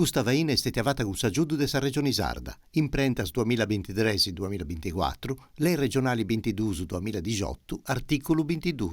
Questa vaina è stata avata con Saggiudu della Regione Sarda, imprentas 2023-2024, le regionali 22-2018, articolo 22.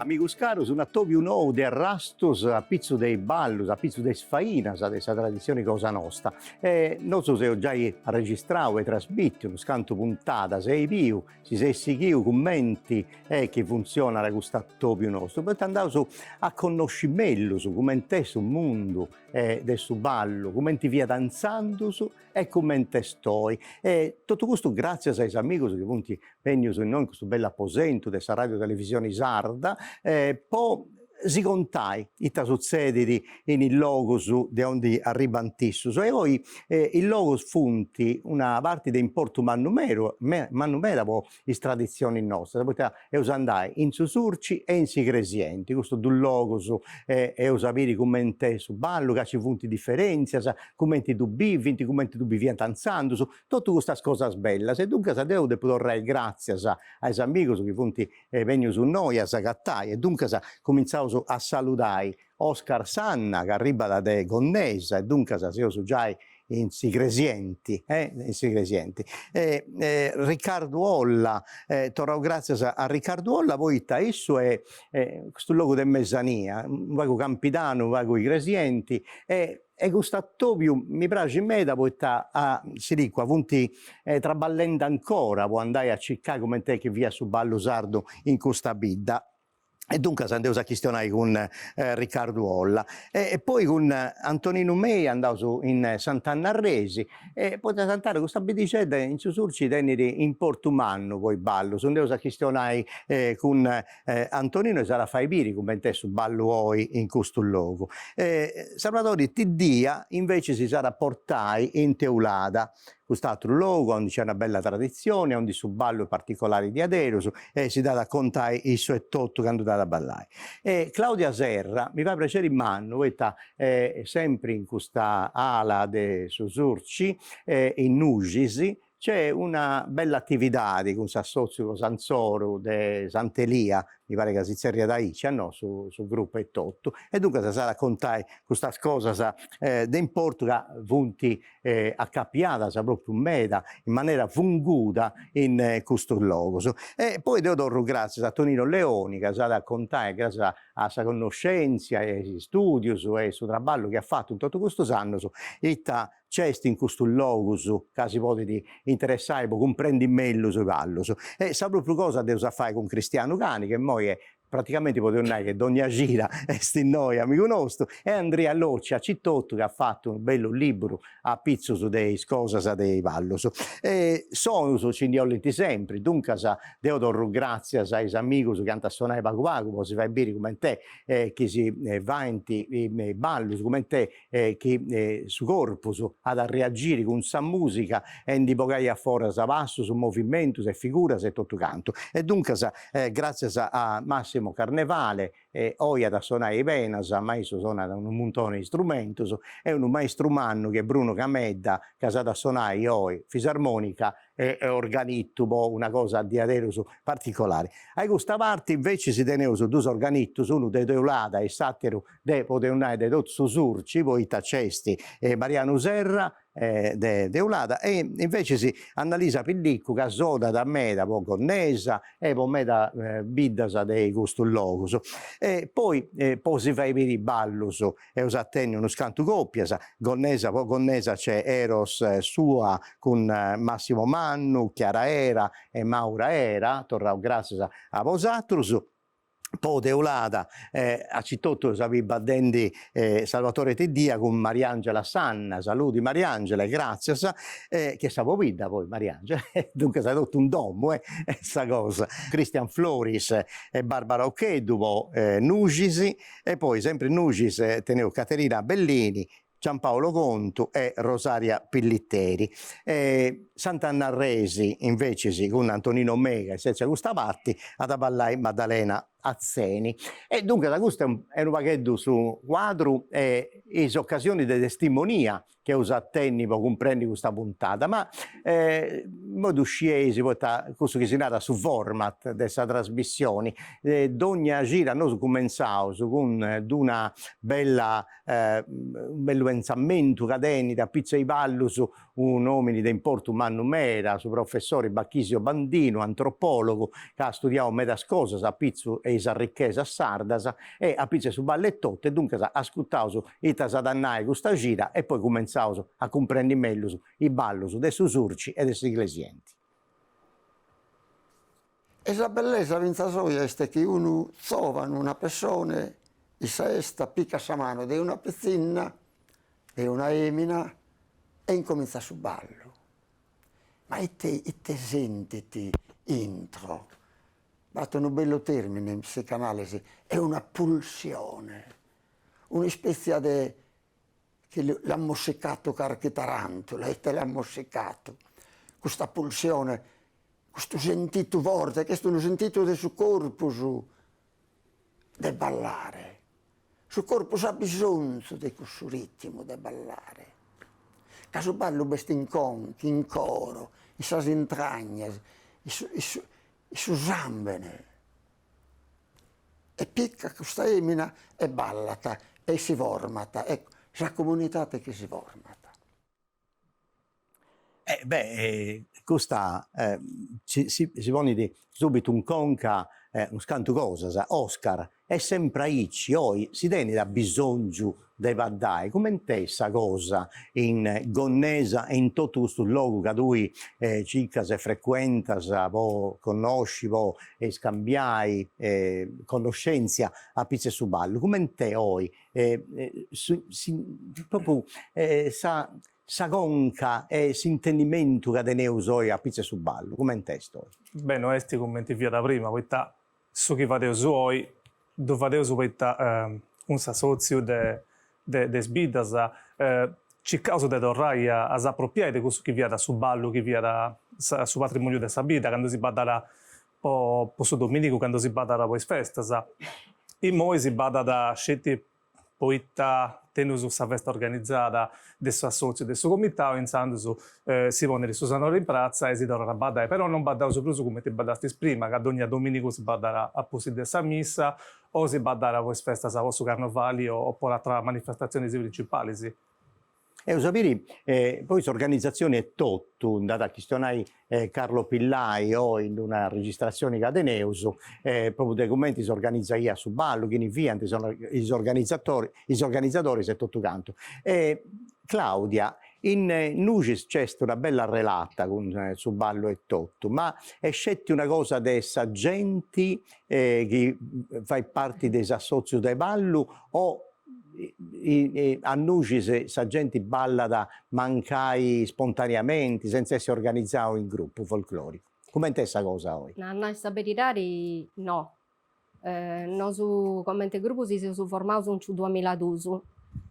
Amigos caros, un attobiu nou de arrastos a pizzo dei ballus, a pizzo dei sfainas, de sa tradizione cosa nostra. Nosos eo già registrau e trasmittiu, scanto puntadas e più, si sessichiu commenti che funziona questo attobiu nostro, perché andaus a conoscimellus, come su mondo de su ballo, come via danzandus e come stoi. Tutto questo grazie ai amigos che punti venius in noi in questo bello apposento della radio televisione sarda, poi si contai ita succedit in il logos de onde arribantissus e poi il logos funti una parte de importo mannumera po' is tradizioni nostre, poiché eus andai in Susurci e in Sigresienti, questo du logos eus sapere come su ballo, che ci funti differenzias, come tu bivi, come tu bivi danzandus, tutte queste cose belle. E dunque deu de porrei grazie ai amigos che funti venius su noi a sagattai e dunque cominciaus a saludare Oscar Sanna che arriva da de Gonnesa e dunque seo su già in Sigresienti, Riccardo Olla, torrau grazie a Riccardo Olla, poi esso è questo luogo de Mesania, un vago campidano, un vago Igresienti e questo attobiu mi piace meda poiché si dica punti traballendo ancora, può andare a cercare come te che via su ballo sardo in questa bidda. E dunque andiamo a questionare con Riccardo Olla e poi con Antonino Mei andavo in Sant'Anna Resi e poi da cantare questa bidicetta in Susurci tenere in Portumanno poi ballo, sono andiamo a questionare con Antonino e sarà fai biri come te su ballo oi in questo luogo. Salvatore Tiddia invece si sarà portai in Teulada, quest'altro luogo dove c'è una bella tradizione, dove su ballo particolari di Aderos e si dà da contare il suo etotto che andò da ballare. Claudia Serra mi fa piacere in mano, sempre in questa ala de Susurci, in Nugisi, c'è una bella attività di un assozio Sanzoro de Sant'Elia, mi pare che si sia da Icia, no, sul gruppo e tutto. E dunque si sa raccontare questa cosa d'importo che vunti accappiata, proprio meda, in maniera funguda in questo luogo. E poi devo dare grazie a Tonino Leoni, che sa raccontare, grazie a sua conoscenza e studi e suo lavoro che ha fatto in tutto questo anno, c'è in questo luogo che si può interessare, comprendi meglio sui ballos. E sa proprio cosa devo fare con Cristiano Cani, che poi è praticamente potevo dire che Donna Gira è noi amico nostro e Andrea Locci a Cittotto che ha fatto un bello libro a pizzo su dei cose dei vallos e sono su Cindiolenti sempre dunque devo dare grazie ai amigos che hanno suonato Paco Paco si fa bere come te che si va in ballos come te che su corpo ad a reagire con sa musica e di pogare a fuori sa passo su movimento se figura se tutto canto e dunque grazie a Massimo Carnevale oia da suonare i Venas, mai suona da un montone di strumenti, è un maestro umano che è Bruno Camedda, che sa da suonare oi, fisarmonica e organitto, una cosa di adesso particolare. A questa parte invece si teneva su due organittos, uno de Teulada e satiro de Poteunai de Dot Susurci, poi Tacesti e Mariano Serra, de Teulada e invece si Annalisa Pillicco che soda da me da poco Gonnesa e poi me da Biddasa dei questo logos e poi si fa i veri ballos e usattenni uno scanto coppia Gonnesa poi Gonnesa c'è Eros sua con Massimo Mannu Chiara Era e Maura Era torrau grazie a vosatrus. Poi Teulada a Cittotto sapi battendo Salvatore Teddia con Mariangela Sanna, saluti Mariangela e grazie che sa popida poi Mariangela, dunque si è detto un domo questa cosa, Cristian Floris e Barbara Occheddu, Nugisi e poi sempre Nugis tenevo Caterina Bellini Giampaolo Contu e Rosaria Pillitteri. Sant'Anna Resi invece con Antonino Mega e senza questa parte ad ballare Maddalena Azzeni. E dunque da questo è un paghetto su quadro e in occasioni di testimonia che usa a tenni per comprendere questa puntata, ma modo sciesi questo che si nata su format della trasmissione, d'ogni gira noi cominciamo con una bella un bello pensamento cadeni da pizza di ballo su un uomo di importo umano mera, su professore Bacchisio Bandino, antropologo, che ha studiato medas cose a pizzo e sa ricchezza sarda e a pizza su ballettotte, e dunque ha ascoltato ita sadannai questa gira e poi cominciato a comprendere meglio i ballo dei susurci e dei ecclesienti. E la bellezza vinta soia è che uno trova una persona e sta picca a mano di una pizzina e una emina e incomincia su ballo. Ma e te sentiti intro, batto un bello termine in psicanalisi, è una pulsione, una specie di che l'ha mossecato carche tarantola e te l'ha mossecato, questa pulsione, questo sentito forte, questo è un sentito del suo corpo di ballare. Il suo corpo ha bisogno di questo ritmo di ballare. Caso ballo besti in conchi, in coro, in sue entragne, in sue zambene. E picca questa emina e ballata e si formata. Ecco, la comunità che si formata. Questa si pone di subito un conca, un scanto cosa, Oscar, è sempre aici, oggi si tiene da bisogno dei vaddai, come questa cosa in Gonnesa e in tutto questo luogo che lui circa se frequenta, può conosci, può scambiare conoscenza a pizze su ballo, come te oggi, proprio sa conca e s'intendimento che teneu soi a pizza su ballo, come te sto? Beh, noi sti commenti via da prima, poiché su chi vadeu suoi, dove vadeu su poiché un sazozio de sbidas, ci causa de torrai a s'appropriare di questo che via da su ballo, che via da su patrimonio della vita, quando si bada po su domenico, quando si bada poi festas. E poi si bada da scetti poitta tenus sa festa organizzata del suo socio del suo comitato, pensando si pone il suo sanore in piazza e si torna a badare, però non badare soprattutto come ti badasti prima, che ad ogni domenica si badare a posti della messa o si badare a queste feste a vostro carnevali o per altre manifestazioni principali. Sì. E sapere, poi l'organizzazione è tutto, andata a questionare Carlo Pillai o in una registrazione Cadeneus, proprio dei commenti si organizza io su ballo, che via, sono gli organizzatori se tutto canto. Claudia, in Nugis c'è una bella relata con su ballo e tutto, ma è scetti una cosa dei saggenti che fai parte dei associati del ballo o a Nugis sa gente balla da mancai spontaneamente senza essere organizzato in gruppo folclorico. Com'è questa cosa oggi? Noi sapere no. Noi come gruppo si siamo formati nel 2012.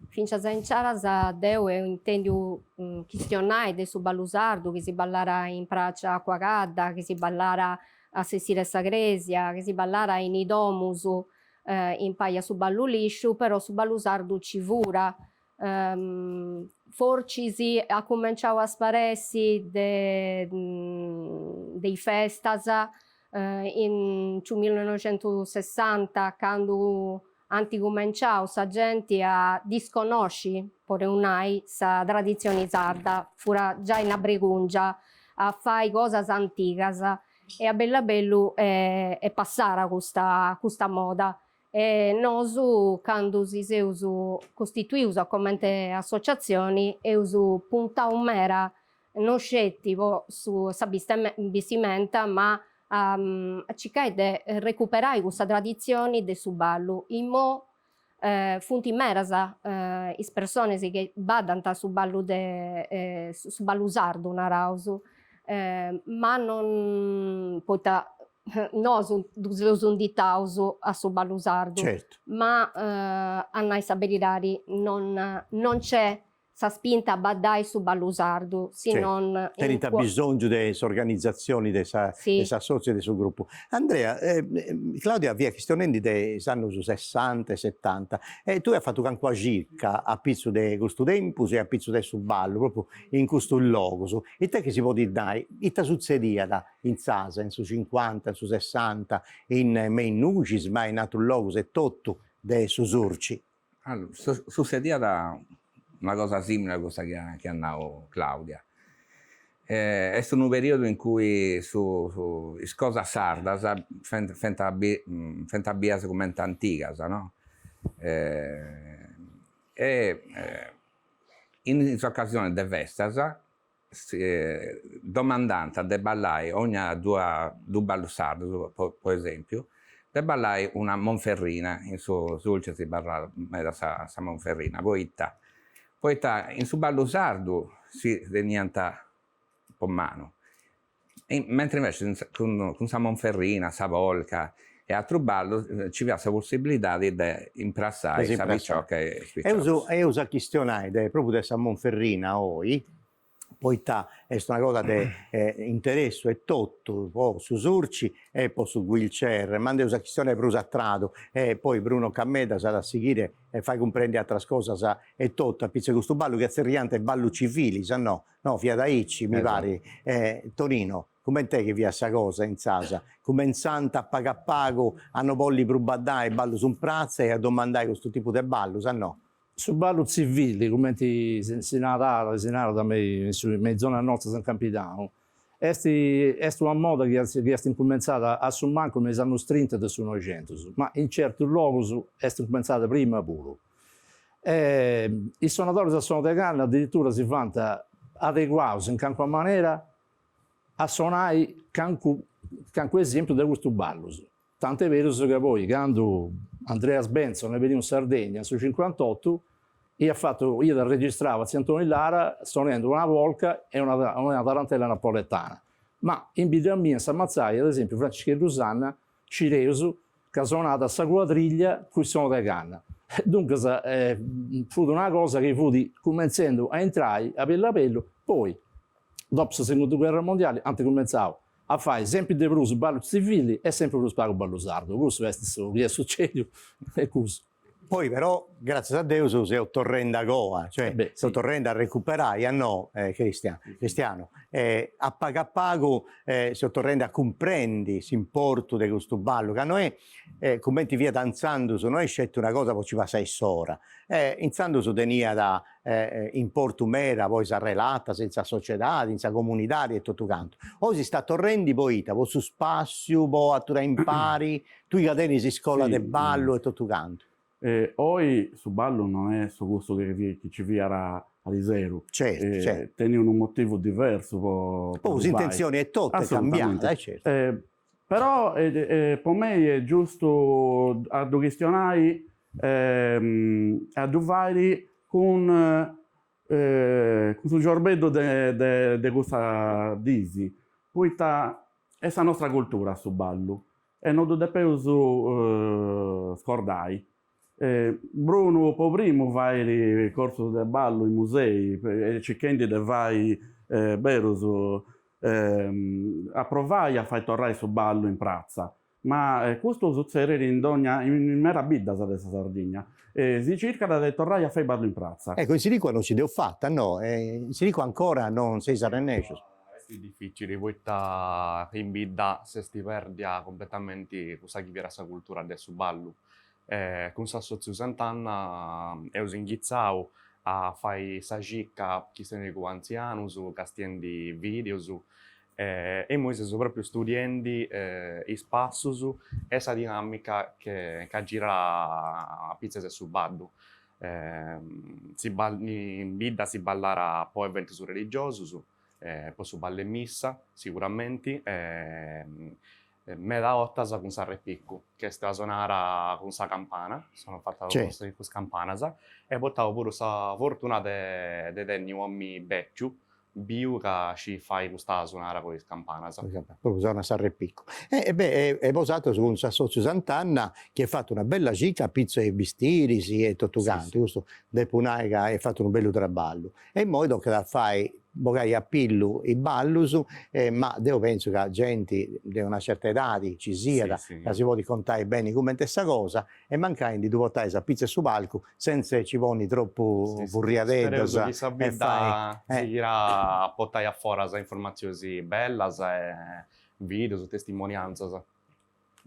Finché a Zanciara deu intendo questionare su ballo sardo, che si ballara in Pracia Acqua Cadda, che si ballara a Sessile Sagresia, che si ballara in Idomus, in paia su ballo liscio, però su ballo sardo ci vura. Forci ha cominciato a sparessi dei festas in 1960, quando hanno cominciato sa gente a disconoscere per un'ai sa tradizione sarda, fura già in Abregungia, a fare cose antiche e a bella bello è passata questa moda. E noi, quando si siamo costituiti come associazioni, abbiamo puntato mera non scelto su questa vestimenta, ma a cercare di recuperare questa tradizione del ballo. In mo funti meras le persone che badano sul ballo sardo, ma non poi noi siamo invitati a su ballo sardo, certo. ma a noi sapere non c'è sa spinta a baddai su ballo sardo, se Sì. non... Tenete bisogno delle organizzazioni, dei Sì. soci del suo gruppo. Andrea, Claudia via questionendi dei anni 60 e 70 e tu hai fatto canqua circa a pizzo de questo tempus e a pizzo del suo ballo, proprio in questo luogo. E te che si può dire, dai, ita succedia in Sasa, in su 50, in su 60, in Nucis, ma in altri luoghi e tutto dei susurci? Allora, succedia da una cosa simile a questa che ha detto Claudia. È stato un periodo in cui su cosa sarda, fenta bias come antica, no? In occasione de festas, domandante de ballare ogni due ballo sardo, per esempio, de ballare una monferrina, in su si barra sa monferrina, poi in su ballo sardo si denianta po' mano. Mentre invece con sa monferrina, sa volca e altro ballo ci aveva la possibilità di imprassare sa vicciocca e e usa questionare proprio da sa monferrina oggi. Poi è una cosa di interesse e tutto, poi su Surci e poi su wheelchair, manda una questione per usatrado e poi Bruno Cammeda sa da seguire e fai comprendere altre cose e tutto, a pizza questo ballo che è seriante ballo civili, sa no, via da Icci mi pare, Tonino, come te che via sta cosa in Sasa, come in Santa a pago hanno bolli per badare ballo su un prazzo e a domandare questo tipo di ballo, sa no? Su ballo civili, come si narra da me in zona nostra San Campidano, è una moda che è cominciata a summare come negli anni 30 del 900, ma in certi luoghi è cominciata prima pure. I suonatori del suono di canna addirittura si fanno adeguati in qualche maniera a suonare qualche esempio di questo ballo. Tanto è vero che poi, quando Andreas Benson è venuto in Sardegna sul 58, io registravo a Centone Lara suonando una volca e una tarantella napoletana. Ma in video mia, in Samazzaia, ad esempio, Francesco Rosanna, Cireusu, che ha suonato a sa quadriglia con il suono di canna. Dunque, fu una cosa che fu cominciando a entrare a pello, poi, dopo la seconda guerra mondiale, anche cominciavo a fare sempre di blues ballo civili e sempre blues ballo sardo. Questo è quello che succede e così. Poi però, grazie a Dio, si è tornando a Goa, cioè si è tornando a recuperare, no, Cristiano, a pago si è tornando a comprendere l'importo di questo ballo, che noi, come ti via danzando, noi scelto una cosa, poi ci va sei ora. Iniziando su tenia da importo mera, poi si è relata, senza società, senza comunità e tutto quanto. Oggi sta tornando poi su spazio, poi a tu impari, tu cateni si scuola del ballo e tutto quanto. Oggi su ballo non è su questo che ci viera a zero. Certo. Tieni un motivo diverso. L'intenzione è tutta cambiata, certo. Però per me è giusto a questionare a dovere con il giorbedo di questa disi. Poi è la nostra cultura su ballo e non dobbiamo scordare. Bruno primo vai al corso del ballo in musei e cercando di vai a provare a fare tornare su ballo in piazza, ma questo succede in meraviglia della Sardegna. Si cerca di tornare a fare ballo in piazza. Ecco, si dico non si deve fatta, no? Si dico ancora non si sarà nescio. È difficile, poi in vita se si perde completamente cosa che era questa cultura del ballo. Con la Socio Sant'Anna è inghizzao a fare sa cicca che sono con anziani, che stiendi video, e noi stiamo proprio studiando i spazi e questa dinamica che gira a pizza del ballo. In vita si ballerà poi eventi religiosi, poi si balla in missa sicuramente. Me da ottas con sarre picco, che sta a suonare con sa campana, sono fatta con campana, e portavo pure sa fortuna de tenni uomini vecchi, biura ci fai questa suonare con il campana. Proprio zona Sarrepicco. È basato su un Sassozio Sant'Anna che ha fatto una bella gica, pizza e bistirisi e tutto quanto, sì. questo del Punaiga ha fatto un bello traballo. E in modo che la fai magari a pillu i ballus, ma io penso che la gente di una certa età ci sia, Sì. che si può contare bene come questa cosa, e mancare di portare a pizza su palco senza ci poni troppo burriadeddo. Spero che questa si irà portare fuori informazioni belle e video, testimonianze.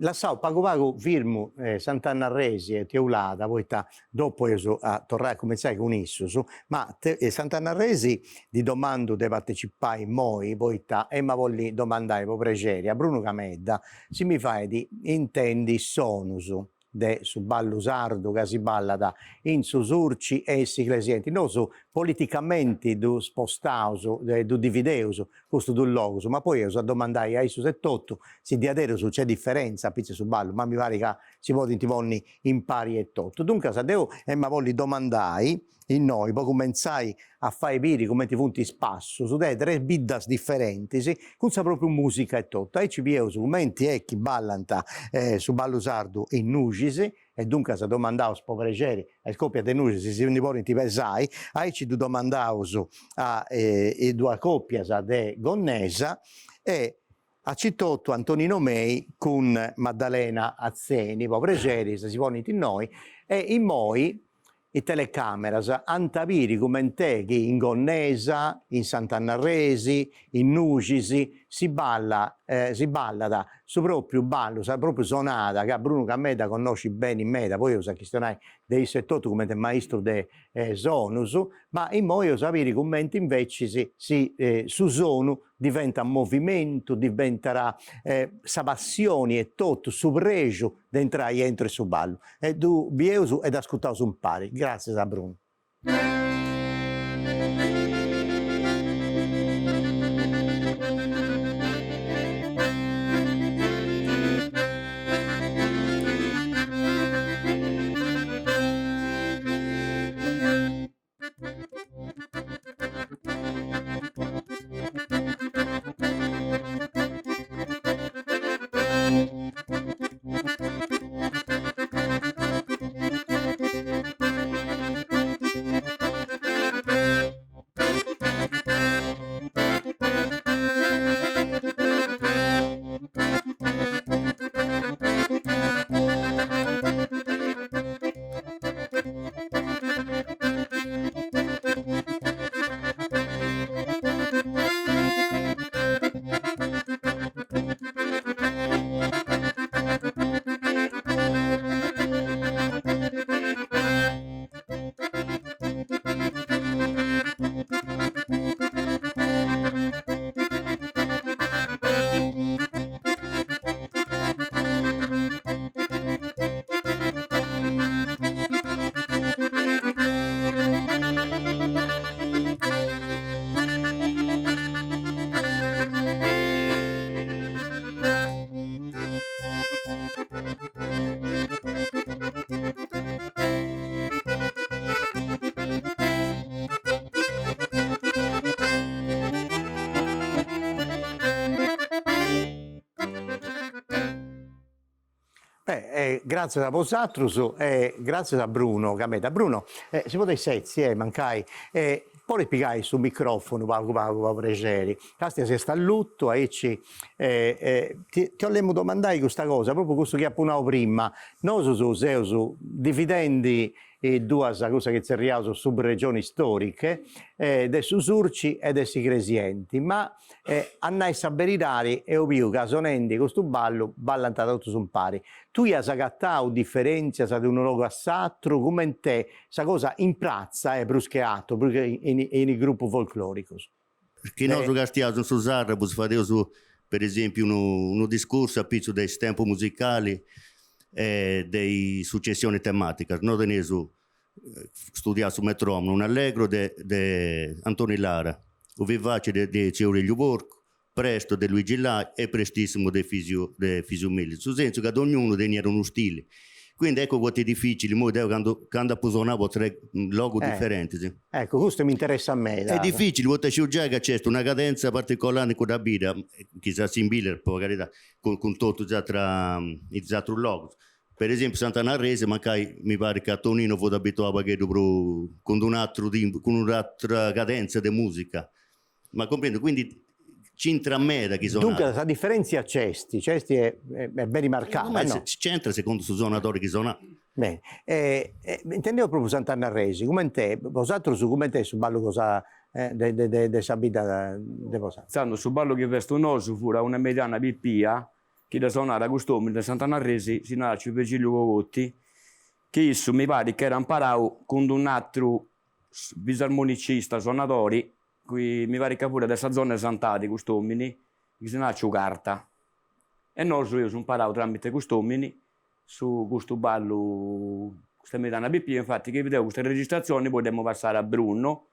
La sau pago firmo Sant'Anna Resi e Teulada, poi dopo io a tornare come sai con Issus, ma Sant'Anna Resi di domando di partecipare moi, poi e ma voglio domandare po pregeri a Bruno Camedda, si mi fai di intendi sonus de su ballo sardo che si balla da in susurci e siglesienti, non su politicamente du spostauso, du divideuso, questo du logus, ma poi io so domandai a Isus e Totto, si di adero su c'è differenza, pizza su ballo, ma mi pare che si può intivonni in pari e Totto. Dunque, se devo e ma voglio domandai in noi, poi cominciai a fare piri come ti funti spasso, su dei tre biddas differenti, sì, con sa proprio musica e tutto. E ci pieu su menti e chi ballanta su ballo sardo in nugisi, e dunque se domandavo spovregeri, e coppia de nugisi si ne ti pesai, e ci domandavo a due coppie de Gonnesa, e a Citotto Antonino Mei con Maddalena Azzeni, povregeri, se si pone in noi, e in moi i telecameras antaviri come te che in Gonnesa, in Sant'Anna Resi, in Nugisi si balla da su proprio ballo, sa proprio sonata che Bruno Cameda conosci bene in meta, poi io sa questionai dei settori come te maestro de sonus, ma in mo io sapere commenti invece su sonu diventa movimento, diventerà sa passioni e tutto su pregio di entrare entro su ballo e tu bieusu ed ascoltavo un pari. Grazie a Bruno. Grazie a vosatrus e grazie a Bruno Cameda. Bruno, si può sezzi, mancai, poi piegai sul microfono, va pregeri. Castia si sta a lutto, e ti volevo domandare questa cosa, proprio questo che appunavo prima. Noi su dividendi due cose che cerchiamo su regioni storiche, de susurci e de sigresienti, ma annai saberidari e obiu casonendi questo ballo ballanta tutto su pari. Tu hai sagattau differenza di un luogo a s'altro, come te, questa cosa in piazza bruscheato in gruppo folclorico? Perché noi gastiamo su Sarrabus, facciamo per esempio uno discorso a pizzo dei tempi musicali e dei successioni tematiche. Noi abbiamo studiato su metronomo un allegro di Antonio Lara, o vivace di Aurelio Borco, presto di Luigi Lai e prestissimo di Fisio Milli. Su senso che ad ognuno era uno stile. Quindi ecco quanto è difficile, quando posizionavo tre logo differenti. Sì. Ecco, questo mi interessa a me. È difficile, quando ci già che c'è una cadenza particolare con la vita, chissà Simbiler, per carità, con tutto già tra i altri logo. Per esempio, Sant'Anarrese, mi pare che a Tonino fu abituato a con un'altra cadenza di musica. Ma comprendo, quindi c'entra a me da chi sono. Dunque, la differenza Cesti è ben rimarcata. Ma c'entra secondo il suonatore che suona. Bene, intendevo proprio Sant'Anarrese, come te, vosaltro su come te su ballo cosa de sabita de vosaltro. Sanno su ballo che vesto noso fura una mediana pippia che da suonare a costumi da Sant'Anarrese si nasce Virgilio Cogotti, che isso mi pare che era imparato con un altro bisarmonicista suonatori, qui mi pare che pure da questa zona santati costumi, che si nasce carta. E noi io sono imparato tramite costumi su questo ballo, questa mediana pippia, infatti che vedevo queste registrazioni poi dobbiamo passare a Bruno,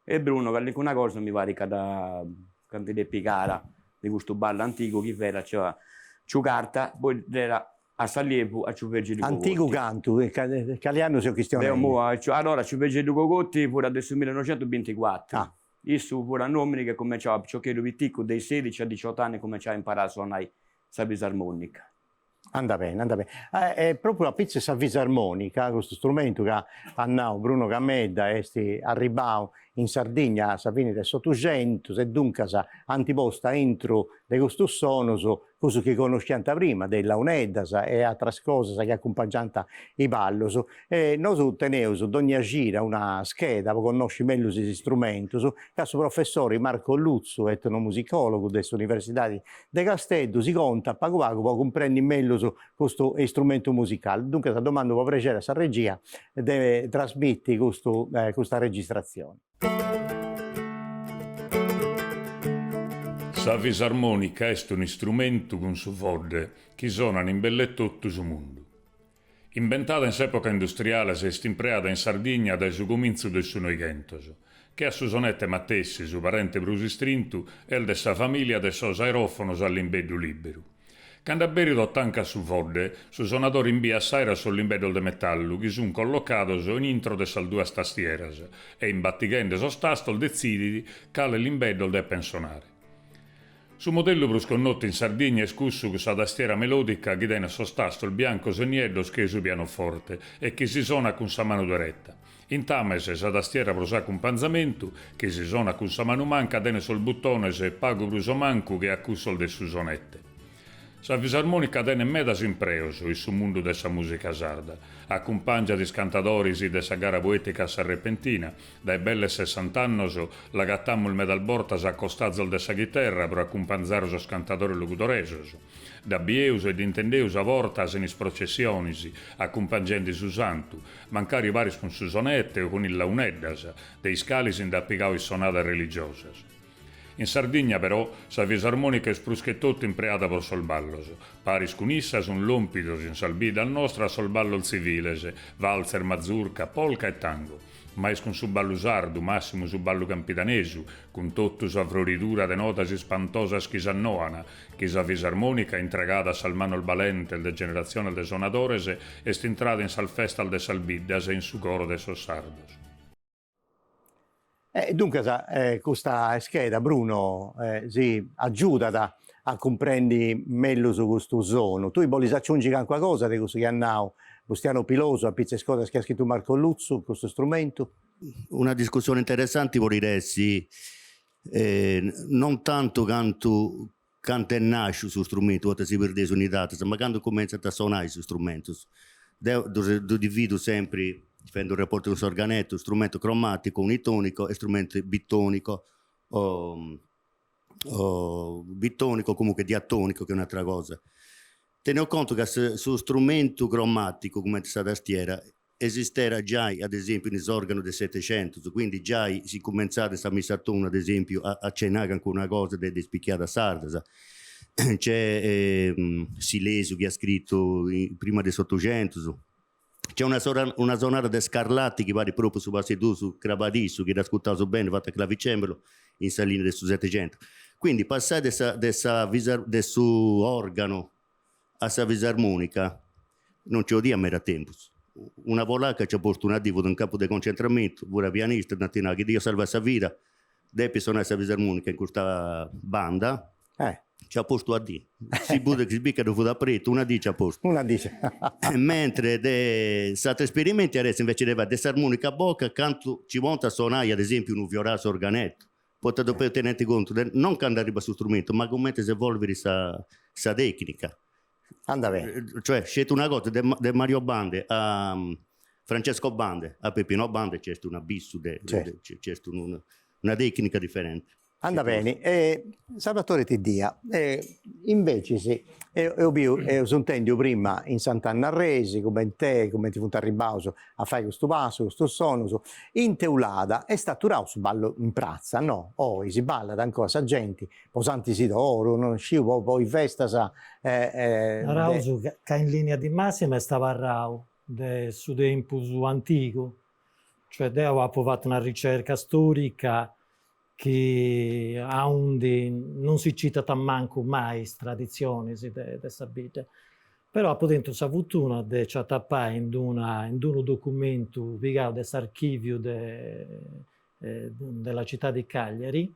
e Bruno che una cosa mi pare che da cantare picara di questo ballo antico che era cioè carta, poi era a Salievo a Ciuvergilio Cogotti. Antico canto, Caliano se questione. Allora Ciuvergilio Cogotti pure adesso 1924. Ah. Isso pure a nome che cominciava a giocare piccolo dai 16 a 18 anni cominciava a imparare a suonare la fisarmonica. Anda bene, anda bene. È proprio la pizza sa fisarmonica, questo strumento che ha Bruno Camedda è arrivato in Sardegna a fine del 800 e dunque sa antiposta entro di questo suono, cosa che conosciamo prima, della unedda e altre cose che accompagnano i ballo. Noi teniamo ad ogni gira una scheda per conoscere meglio questi strumenti. Il professore Marco Luzzo, etnomusicologo dell'Università di Castello, si conta poco per comprendere meglio questo strumento musicale. Dunque, la domanda può piacere a regia deve trasmettere questa registrazione. La fisarmonica è un strumento con su forde che suona in belle tutto il mondo. Inventata in epoca industriale, si è impreata in Sardegna dai suo comincio del suo noigentoso, che a su sonette Mattessi, suo parente brusistrintu, e il de sa famiglia de sos aerofonos all'imbedio libero. Quando a beri tanca su forde, su suonatori in via saira sull'imbedio de metallo, che sono collocados in intro de sal due tastieras, e imbattighendo sos tastol decidi cale l'imbedio de pensonare. Su modello brusconnotto in Sardegna è scusso con sa tastiera melodica che tiene sostasto il bianco segnellos che è su pianoforte e che si suona con sa mano diretta. In Tamese sa tastiera prosa con panzamento che si suona con sa mano manca tiene sul bottone se pago bruso manco che accusso il de su sonette. Sa fisarmonica tiene medas impreoso il su mondo dessa musica sarda, accompagna di scantadoris de sa gara poetica sarrepentina, dai belle 60 annos la gattammo il medalbortas accostazzo de sa chitarra per accompagnare os cantatori locutoresos, da bieus ed intendeus a vortas in processionis, accompagnando su santu, mancari varis con su sonette o con il launeddas, dei scalis in da appicao i sonate religiosas. In Sardegna però sa fisarmonica è spruschettotta impreata per sol ballos. Paris con issa son lompidos in salbida al nostra sol ballo civiles, valzer, mazurka, polka e tango. Mais con su ballo sardu, massimo su ballo campitanesu, con tutto sa floritura de notas spantosas chi s'annoana, che sa fisarmonica intregata sal mano il balente de generazione de sonadores e st'intrata in sal festal de salbiddas e in su coro de sos sardos. Dunque, questa scheda, Bruno, si aiuta a comprendere meglio su questo zono. Tu vuoi aggiungere qualcosa di questo che hanno Bustiano Piloso, a pizza scoda che ha scritto Marco Luzzo, questo strumento? Una discussione interessante vorrei sì, non tanto quanto è nasce su strumento, quando si perde unità, ma quando comincia a suonare su strumento. Divido sempre, facendo un rapporto con l'organetto, strumento cromatico, unitonico e strumento bitonico o bitonico, comunque diatonico, che è un'altra cosa. Teniamo conto che su strumento cromatico, come questa tastiera, esisteva già, ad esempio, nell'organo del Settecento, quindi già si cominciava a misatone, ad esempio, a cenare con una cosa di spicchiata sarda. C'è Silesio che ha scritto prima del Ottocento. C'è una sonata di Scarlatti che va proprio su Basedu, su Cravadisso, che era ascoltato bene, fatta clavicembalo in salina del Settecento. Quindi passare del suo organo a sa fisarmonica, non ci odiamo era tempo. Una volta ci ha posto una divo in campo di concentramento, una pianista, una che Dio salva la vita, depi suonare la fisarmonica in questa banda, ci ha posto a D. Si bude che si bicca dopo da preto, una D ci ha posto. Una dice. Mentre stati esperimenti adesso invece deve disarmonica a bocca, canto ci monta a suonare ad esempio un violato organetto. Potete dopo tenere conto, non cantare arriba sul strumento, ma come si evolve questa tecnica. Anda bene. Cioè, scelto una cosa del Mario Bande a Francesco Bande, a Peppino Bande, c'è un abisso, c'è una tecnica differente. Anda bene. Salvatore ti dia, invece sì, io sono inteso prima in Sant'Anna Resi, come te, come ti funta a ribauso a fare questo passo, questo sono, in Teulada è stato su ballo in prazza, no? Si balla ancora, sa gente, posanti si d'oro, non scivo, poi festa sa... Rauso, che in linea di massima stava a Rau, su tempo antico, cioè aveva fatto una ricerca storica che non si cita manco mai tradizioni di sapete. Però ha dentro sa fortuna di tappare in un documento legato dall'archivio della città di Cagliari,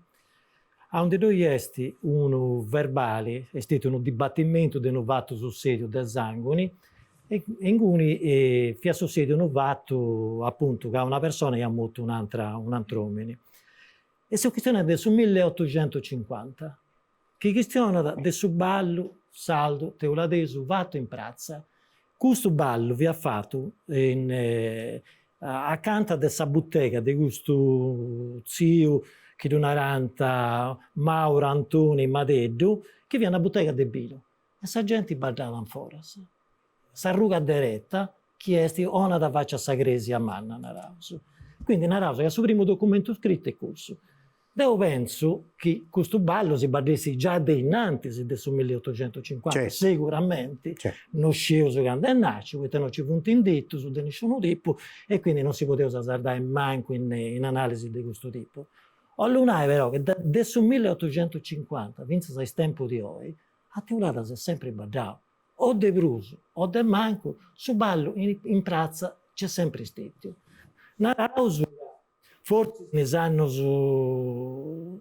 onde noi esti un verbale, è stato un dibattimento denovato sul sedio del Zangoni, e in cui fia sul sedio novato appunto che una persona che ha avuto un altro uomo. E si questiona del 1850, che questiona del suo ballo saldo teuladese fatto in prazza. Questo ballo vi ha fatto accanto a questa bottega di questo zio che donaranta Mauro Antoni Madeddu, che vi è una bottega di Bilo. E sa gente ballava fuori. S'arruga diretta, chiesti ona da faccia sagresi a manna Narauso. Quindi Narauso, che il suo primo documento scritto è questo. Io penso che questo ballo si battesse già innanzi del 1850, sicuramente. Non sceso su grande nasce, perché non ci fu un indetto su di nessun tipo e quindi non si poteva azzardare manco in analisi di questo tipo. Allora è vero che dal 1850, finché il tempo di oggi, a Teulada si è sempre ballato. O de bruso o de manco, su ballo in prazza c'è sempre stato. Narauso, forse negli anni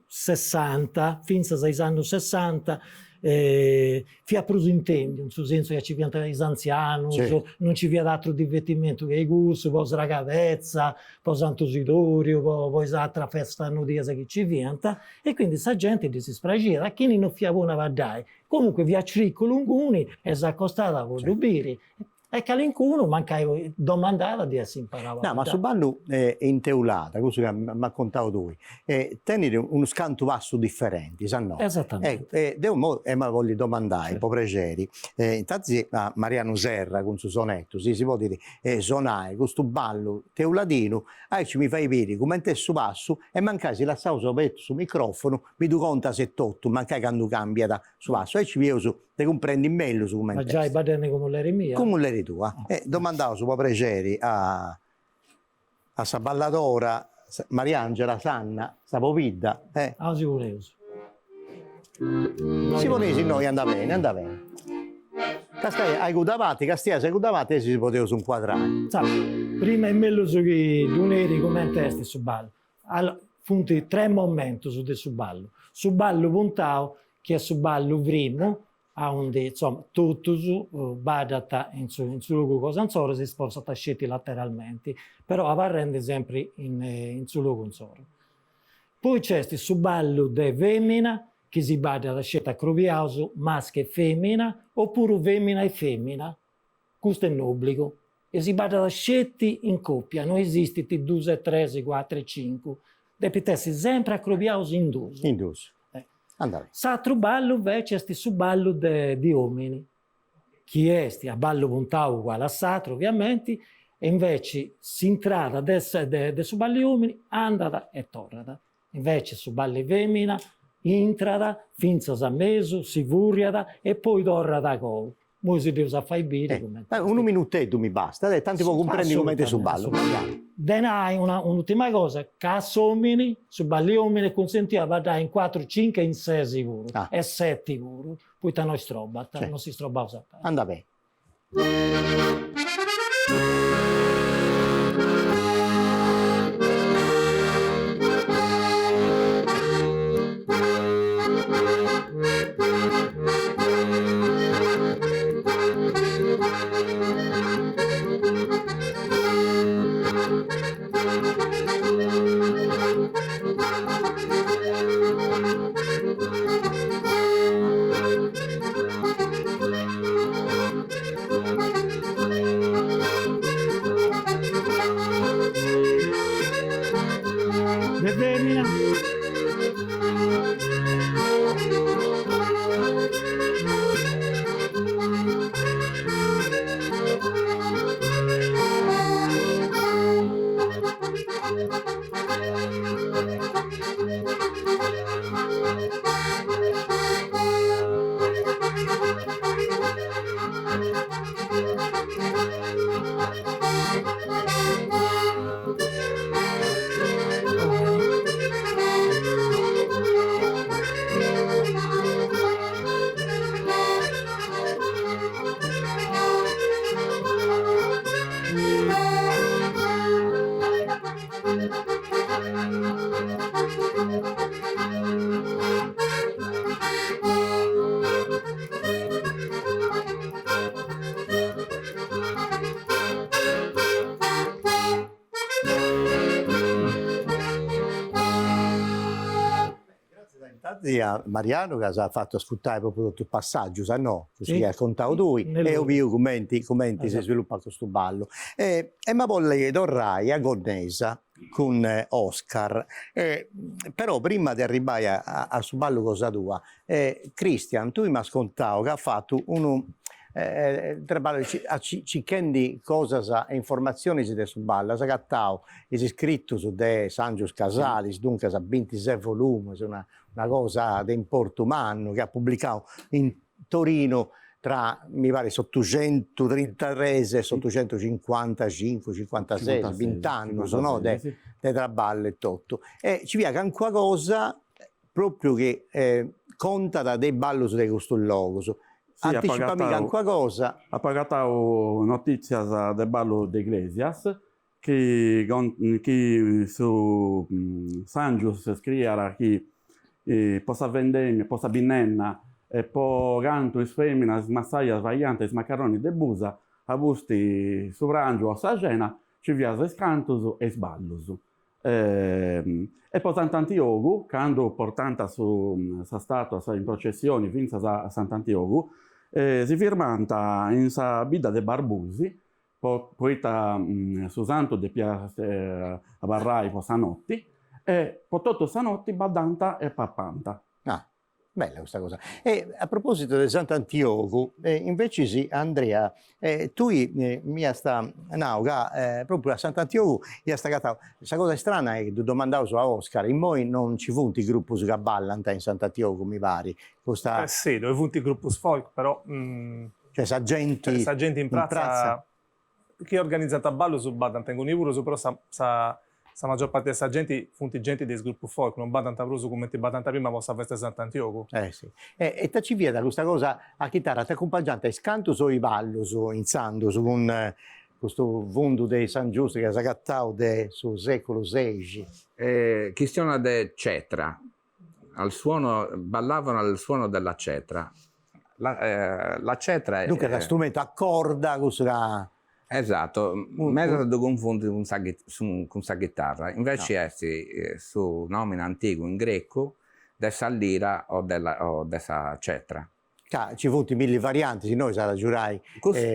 60, fino agli anni 60, fia preso intendo, nel senso che ci viene gli anziani, non ci viene altro divertimento che i gusti, poi la ragazza, poi Sant'Osidorio, poi l'altra festa nudiesa che ci viene, e quindi la gente si spragira, a chi non fia buona vadai. Comunque via Cricco Lunguni e si accostava con Lubiri. E che all'incuno mancava domandava di essere imparato. No, ma su ballo in Teulada, così mi ha contato lui, tenere uno scanto vasto differente, sa no? Esattamente. Ma voglio domandare, po' pregeri, intanto a Mariano Serra con suo sonetto, si può dire, sonai, questo ballo teuladino, ci mi fai vedere come te su passo e mancasi la sausa su microfono, mi do conta se tutto, mancai quando cambia da su passo, e ci vedo te comprendi meglio su come ma già i badeni come l'eri mia? Come l'eri tua? Domandavo su pregeri a sa balladora Mariangela Sanna, sa Povidda. Si voleva. Si voleva, noi andava bene, andava bene. Castai, hai gudavati, Castia, se gudavati, si poteva su inquadrare. Prima è meglio che non eri come in testa su ballo. Allora, funti 3 momenti su ballo. Su ballo puntao, che è su ballo primo, onde insomma tutto badata in suo luogo cosanzoro si sposta scetti lateralmente, però avvarrende sempre in suo luogo insoro. Poi c'è su ballo de femmina che si bada da scelta croviauso maschio e femmina oppure femmina e femmina, questo è l'obbligo, e si bada da scetti in coppia, non esiste 2, 3, 4, 5, deve essere sempre a croviauso in 2. In 2. S'altro ballo invece è su ballo di uomini, chi è a ballo puntao uguale a s'altro ovviamente, e invece si entrata de su balli uomini, andata e tornata. Invece su balli femmina, entrata, finza a meso, si vuriata e poi torna da gol. Mo si deve fare bene. Un minutetto mi basta, tanti può comprendere come te su ballo. Denai un'ultima cosa, che assomini su balli uomini consentiva da in 4, 5 in 6 sicuro, e 7 sicuro, poi noi stroba, non si stroba usata. Anda bene. Determina. Infatti a Mariano che ha fatto sfruttare proprio tutto il passaggio, sa no? Così Sì. ha raccontato lui e ho visto commenti si sviluppa questo ballo. E ma voglio tornare a Gonnesa con Oscar, però prima di arrivare a su ballo cosa tua, Cristian, tu mi hai scontato che ha fatto uno ci kendi cosas e informazioni su questo ballo, si cattao, è scritto su de Sangius Casalis, dunque sa 26 volumi, una cosa di importo umano che ha pubblicato in Torino tra, mi pare, 833 e 855, 56, 20 anni, no, de traballo e tutto. E ci via anche una cosa proprio che conta da dei ballo su questo luogo. Sì, Anticipami anche una cosa. Ha pagato notizias del ballo de Iglesias, che su Sangius scrive che possa vendemmia, possa binnenna, e po canto is feminas, massaias, variantes, macaroni de busa, a busti sovrangio a sagena, ci vias cantus e sballus. E poi Sant'Antiogu, quando portanta su sa statua in processioni vinza a Sant'Antiogu, si firmanta in sa bida de Barbusi, poeta su santo de Pia Barrai po Sanotti, e po tutto Sanotti badanta e pappanta. Ah, bella questa cosa. E a proposito del Sant'Antioco, invece sì, Andrea, tu mi sta nauga proprio a Sant'Antioco e sta cattao. Questa cosa strana è che tu domandavo su a Oscar, in moi non ci funti gruppo su ballanta in Sant'Antioco, mi pare. Costa... sì, dove funti il gruppo folk, però cioè sa gente in piazza chi ha organizzato a ballo su Badan tengo un ivuro però sa maggior parte della gente funti gente del gruppo folk non Badan tavroso come ti Badan prima possa festa Sant'Antioco sì. E ta ci via da questa cosa a chitarra ti accompagnante a scanto so i ballo so in sando su con questo vondo dei San Giusto che ha cattao sul secolo XVI questione de cetra ballavano al suono della cetra la cetra dunque è strumento a corda così. Esatto, mezzo da confondere con sa chitarra, invece è su nomina antico in greco dessa lira o dessa cetra. Ci futi mille varianti, se noi sarà giurai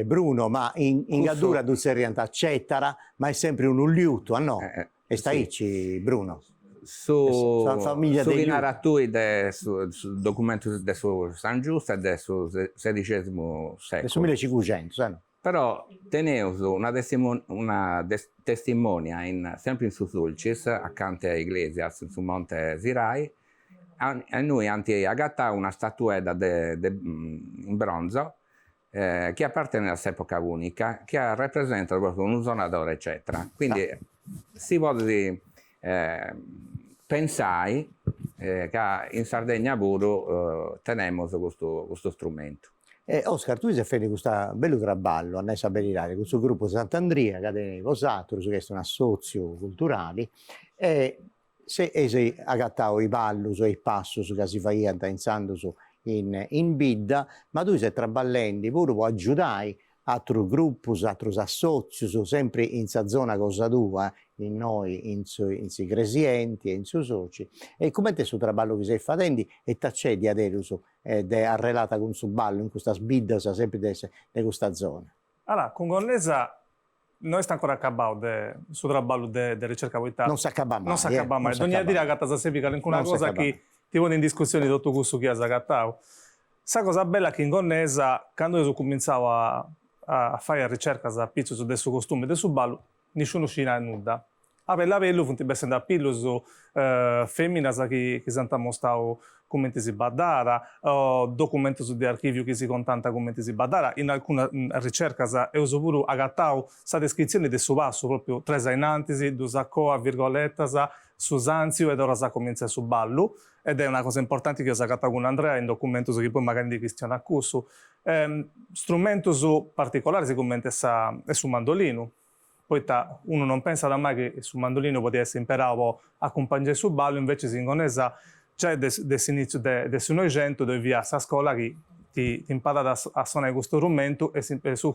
Bruno, ma in gadura tu sei orientata cettara, ma è sempre un liuto, no? E stai Bruno. Su narratori sul documento del San Giusto e del XVI secolo. Del 1500, no? Però tenevo una testimonia sempre in Susulcis, accanto a Iglesias, su Monte Sirai, e noi abbiamo agattato una statuetta in bronzo che appartiene all'epoca unica, che rappresenta proprio un suonatore, eccetera. Quindi si può pensare che in Sardegna pure teniamo questo strumento. Oscar, tu sei fatto questo bello traballo a Nesa Berirari, questo gruppo Sant'Andrea, che è vosato, che è un assozio culturale, e se hai agattato i ballus o i passus che si facevano pensando in bidda, ma tu sei traballando pure per aiutare altri gruppi, altri associ, sempre in sa zona cosa tua, in noi, in si gresienti e in su soci. E come te su traballo che sei facendo e t'accedi adesso arrelata con su ballo in questa sbidda sempre di questa zona? Allora, con Gonnesa non sta ancora accabato su traballo di ricerca qualità. Non si accaba mai. Non si accaba mai. Ogni dire che gatta sempre che una cosa che ti vuole in discussione tutto questo che ha gattato. Sa cosa bella che in Gonnesa, quando io cominciavo a fare ricerca a pizzo su questo costume del ballo, nessuno ci ha nulla. A bella bello, funti bene da pillo su femmina che si hanno mostrato come si badara, documenti su di archivio che si contanta come si badara. In alcune ricerche ho usato pure agattavo la descrizione del suo passo, proprio tre inantisi, due saccoa, virgoletta, su Zanzio ed ora sa comincia su ballo. Ed è una cosa importante che ho agattato con Andrea in documenti che poi magari di Cristiano Accusso. Strumento particolare sicuramente è su mandolino. Poi uno non pensa da mai che sul mandolino poteva essere imparato a accompagnare sul ballo, invece si ingonesa già dall'inizio del Novecento dove via a scuola che ti impara a suonare questo strumento e su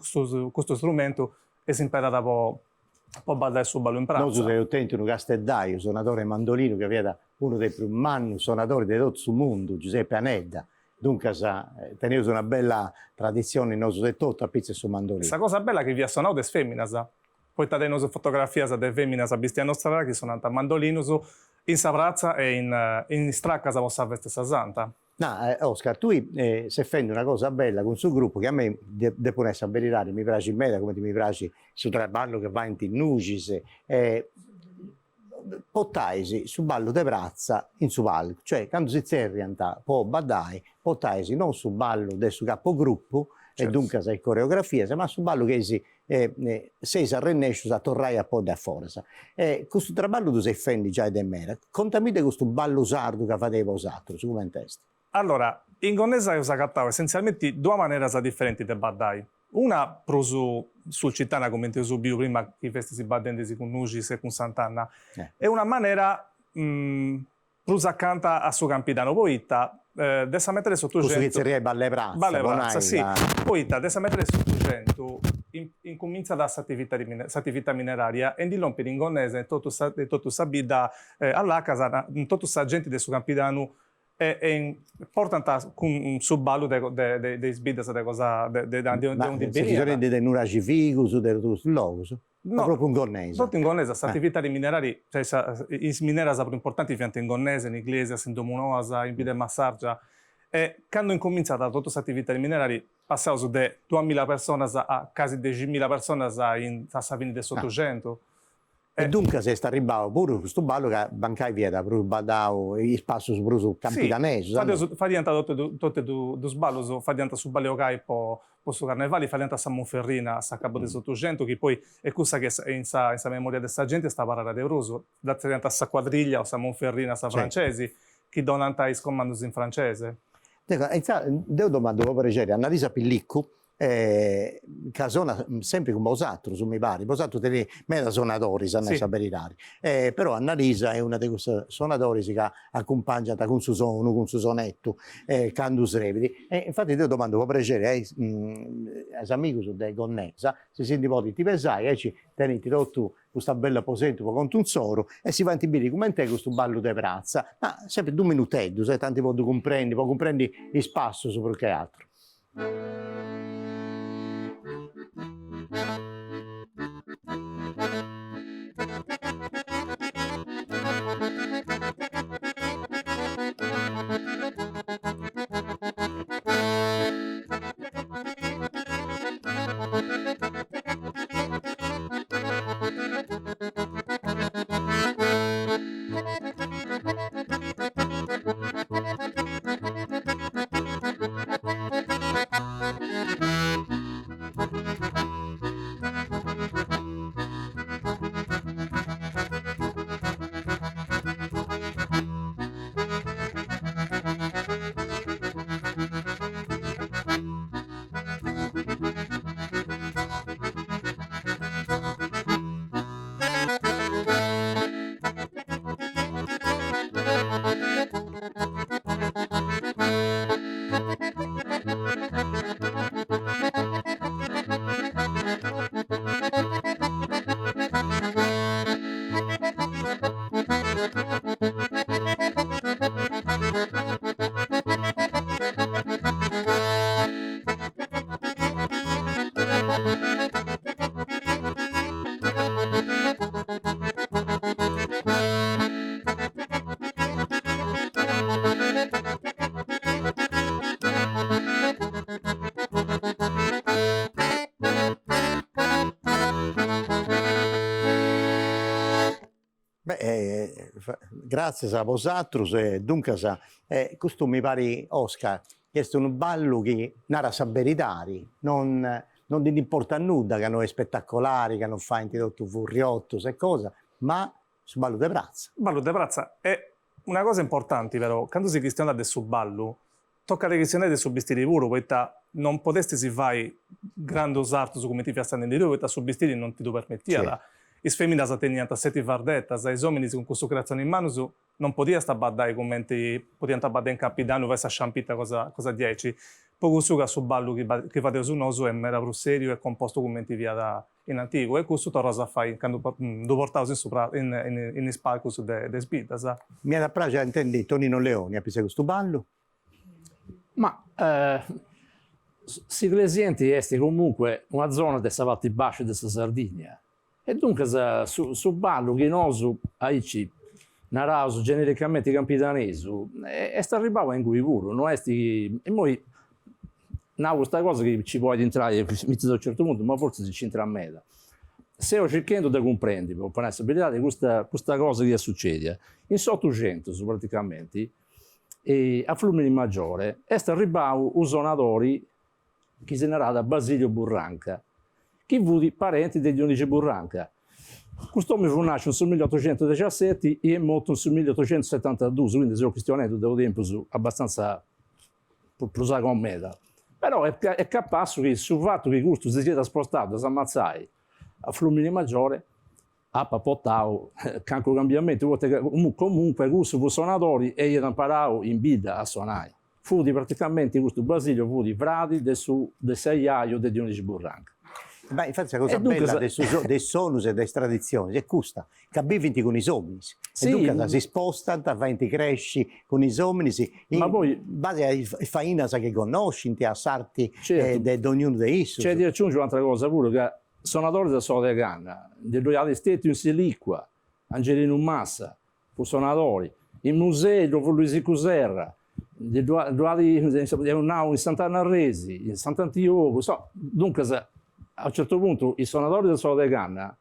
questo strumento e si impara a ballare sul ballo in pratica. Noi siamo utenti un Castellaio, suonatore mandolino che viene uno dei più manni suonatori di tutto il mondo, Giuseppe Anedda. Dunque teneva una bella tradizione in nostro settore a pizza su mandolino. Questa cosa bella che vi ha suonato è femmina. Poi da nostre fotografie delle femmine a Bistiano Strada che sono andate a mandolino in Savrazza e in Stracca sa vostra veste santa. No, Oscar, tu sei facendo una cosa bella con il suo gruppo che a me devo essere Berirari, mi piace in me come mi piace su traballo che va in Tinugis. Pottaisi su ballo de prazza in su palco, cioè quando si zerrianta può badai, pottaisi non su ballo del suo capogruppo, certo. E dunque sai coreografia, ma su ballo che si sei a rennescio a tornare a po' da forza. Questo traballo tu sei fendi già ed mera. Contami di questo ballo sardo che faceva usato, su come testi. Allora, in Gonnesa io sagattavo essenzialmente due maniere differenti di badai. Una prosu sul cittana come ti subito prima che i festi si battendesi con Nugis e con Sant'Anna e una maniera prosa canta a suo campidano poita dessa mettere sotto gente questo che balle prazza sì poi dessa mettere sotto gente incomincia da attività mineraria e di l'ompi in Gonnesa e tutto sabida alla casa tutto sa gente del suo campidano e portano con su ballo dei sbidas de cosa de un di Nura Civico su del logo no proprio in Gonnesa tutto in Gonnesa sta attività di minerari cioè i minerari sono importanti fianco in Gonnesa in Iglesia in Domunosa in Bide Massargia e quando incominciata tutta questa attività di minerari passavo su de 2000 persone a quasi 10.000 persone in fine del 800 e dunque se sta arrivato pure questo ballo che bancai via da badao i spasso su campidanese fa diventare tutte due sballo fa diventare su Baleocai po su Carnevali fa diventare a Monferrina a capo del 800 che poi è questa che in sa memoria della gente sta parlando di Roso da diventa a quadriglia o a Monferrina a francesi che donano i comandos in francese. Devo domandare per piacere Annalisa Pillicco che suona sempre come Bosatro, su mi pare. Bosatro tiene meta suonatori, sanno Berirari. Però Annalisa è una di queste suonatori che accompagna con suo suono, con suo sonetto, Candus Revidi. Infatti io domando per piacere ai amici di Gonnesa, se si nipoti ti pesai, e ci tenete tutto questa bella posetta con un soro e si va a intibire come è questo ballo di prazza. Ma sempre 2 minutetti, se tanti può comprendi il spasso sopra che altro. Grazie a vosatrus e dunque questo mi pare Oscar che è un ballo che narra sa veritari, non ti importa nulla che non è spettacolare, che non fa introdotto furriotto, se cosa, ma su ballo de prazza. Il ballo de prazza è una cosa importante, però, quando si cristiana del suo ballo, tocca le cristiane del suo vestire puro, poiché non potesti si fai grande usato su come ti fiassano in di lui, poiché su vestire non ti lo permettia. I femmine teniano sette fardettas, i uomini con questo creazione in mano non potevano stare a badare come potevano badare in capitano, vai a sciampita cosa 10. Poco su che su ballo che fate su noso è mera più serio e composto come ti via in antico, e questo torna a fare quando lo portavo in spalco de sbidas. Mi ha da pratica intendi Tonino Leoni a questo ballo? Ma Siglesienti è comunque una zona della Savatti Bascia della Sardegna. E dunque su ballo che noi aici narrato genericamente campitanesu è sta arrivato in cui puro, non è sti e poi questa cosa che ci può entrare a un certo punto, ma forse si c'entra a metà. Stiamo cercando di comprendere per la possibilità di questa cosa che succede. In 800 praticamente a Flumini Maggiore è sta arrivato un sonatore che si narra da Basilio Burranca, che fu parente di Dionigi Burranca. Quest'uomo fu nato nel 1817 e è morto nel 1872, quindi sono questioni del tempo abbastanza prusato con meta. Però è capace che sul fatto che questo si sia spostato da San Mazzai a Flumini Maggiore ha portato canco cambiamento, comunque questo fu suonatori e io imparato in vita a suonare. Fu praticamente questo Basilio fu di frati del seiaio di Dionigi Burranca. Beh, infatti la cosa bella dei sonus e delle tradizioni è questa, che abbivi con i somnis. Sì, e dunque si sposta, vai in cresci con i somnis, ma poi in base ai fainas che conosci, a sarti di ognuno dei issus. C'è di aggiungere un'altra cosa pure, che suonatori da Sola de Canna, di Royale State in Siliqua, Angelino Massa, fu suonatori, in museo fu Luisi Cuserra, in Sant'Anna Resi, in Sant'Antioco, dunque a un certo punto i suonatori del Sola de Canna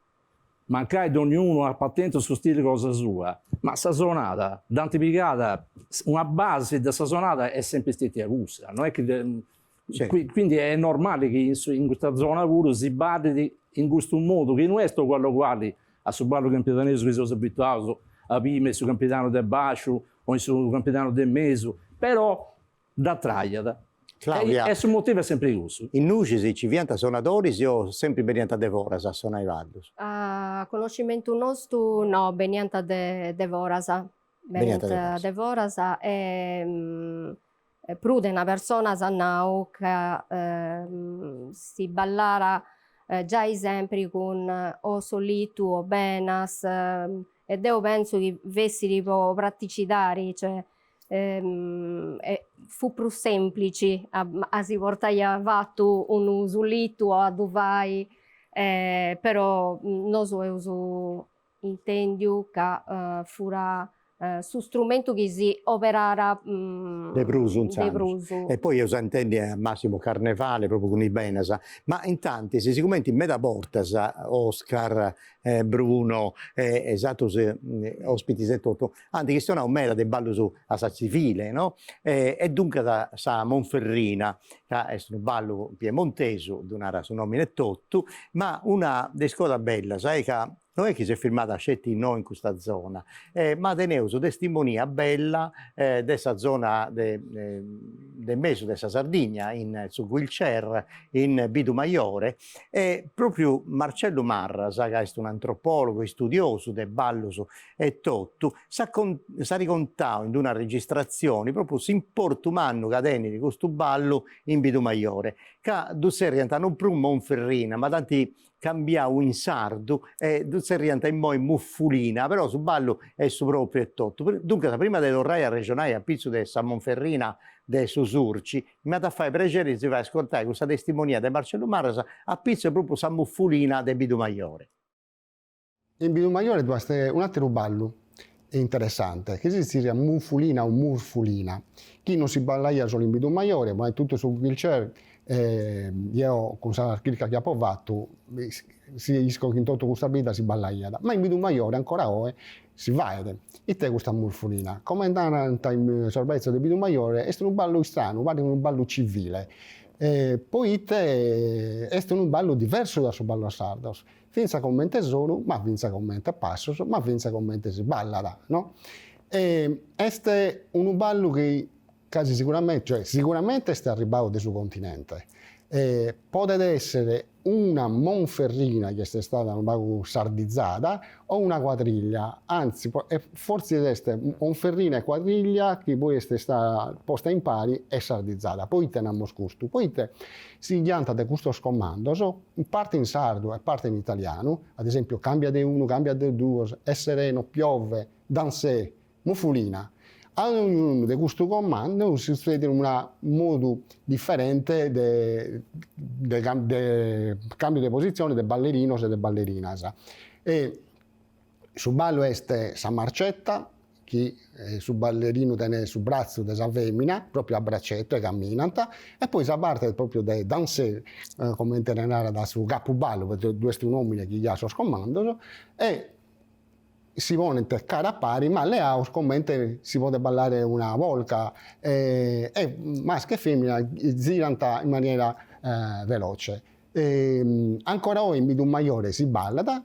mancai di ognuno a patente su stile cosa sua, ma sta suonata, d'antipicata, una base della suonata è sempre stata russa, non è che quindi è normale che in questa zona pure si badi in questo modo, che non è quello quale a su ballo campitanesco che sono abituato a vivere sul capitano del Bascio o sul capitano del Meso, però da traiada. Claudia, e sul motivo è sempre questo. In Nucisi ci viene suonatori o sempre veniente de voras a suonare i valdus? A conoscimento nostro no, veniente de voras. Veniente de voras e prude una persona sannau che si ballara già sempre con o solitu o benas e io penso che vessi po praticitari, cioè fu più semplice a si portare avanti un usulito a Dubai, però non so intendo che fura su strumento che si operara de Brusu. E poi io intendi a Massimo Carnevale proprio con i Benas, ma in tanti sicuramente in meta portas Oscar, Bruno, esatto ospiti setotto, anche che sono un meta del ballo su a Sazzifile, no? E dunque da sa Monferrina che è un ballo piemontese donara su nomine Tottu, ma una delle cose belle sai che non è che si è firmata a scetti noi in questa zona, ma teneu su testimonia bella dessa zona del meso dessa Sardegna, su Guilcer, in Bidu Maiore, e proprio Marcello Marras, che è un antropologo e studioso del ballo e tutto, sa ricontato in una registrazione proprio si importa un anno cadeni di questo ballo in Bidu Maiore, che du si rienta non più Monferrina, ma tanti cambiavo in sardo e si rienta in muffulina, però su ballo è su proprio e tutto. Dunque prima di tornare a regionale a pizzo di San Monferrina de Susurci, mi ha da fare piacere si va a ascoltare questa testimonia di Marcello Marras a pizzo proprio San Muffulina de Bidu Maiore. In Bidu Maiore è un altro ballo interessante, che si dice muffulina o murfulina. Chi non si balla solo in Bidu Maiore, ma è tutto su Guilcer, io con la chirca che ho provato, si isco che in tutto questa vita si balla, ma in Bidu Maiore ancora oggi si vede. E te questa murfurina, come andare in sorpresa del Bidu Maiore, è un ballo strano, un ballo civile. Poi te è un ballo diverso dal suo ballo sardo, finza commente solo, ma finza commente passo, ma finza commente si balla, no? È un ballo che quasi sicuramente sta arrivato del suo continente. Può essere una monferrina che è stata un po' sardizzata o una quadriglia, anzi forse è monferrina e quadriglia che poi è stata posta in pari e sardizzata. Poi teniamo scusto, poi si chianta di questo scomando, in parte in sardo e parte in italiano, ad esempio cambia di uno, cambia di due, è sereno, piove, dansè, mufulina. A ognuno di questo comando si succede in un modo differente del cambio di posizione del ballerino e del ballerinas. E sul ballo è San Marcetta, che sul ballerino tiene sul braccio della femmina, proprio a braccetto e camminanta, e poi si parte proprio dai danze, come intendere da su capoballo, perché due uomini che gli ha scomando, e si può intercare a pari, ma le house commente si può ballare una volta e maschio e femmina girano in maniera veloce. Ancora oggi in Bidu Maiore si balla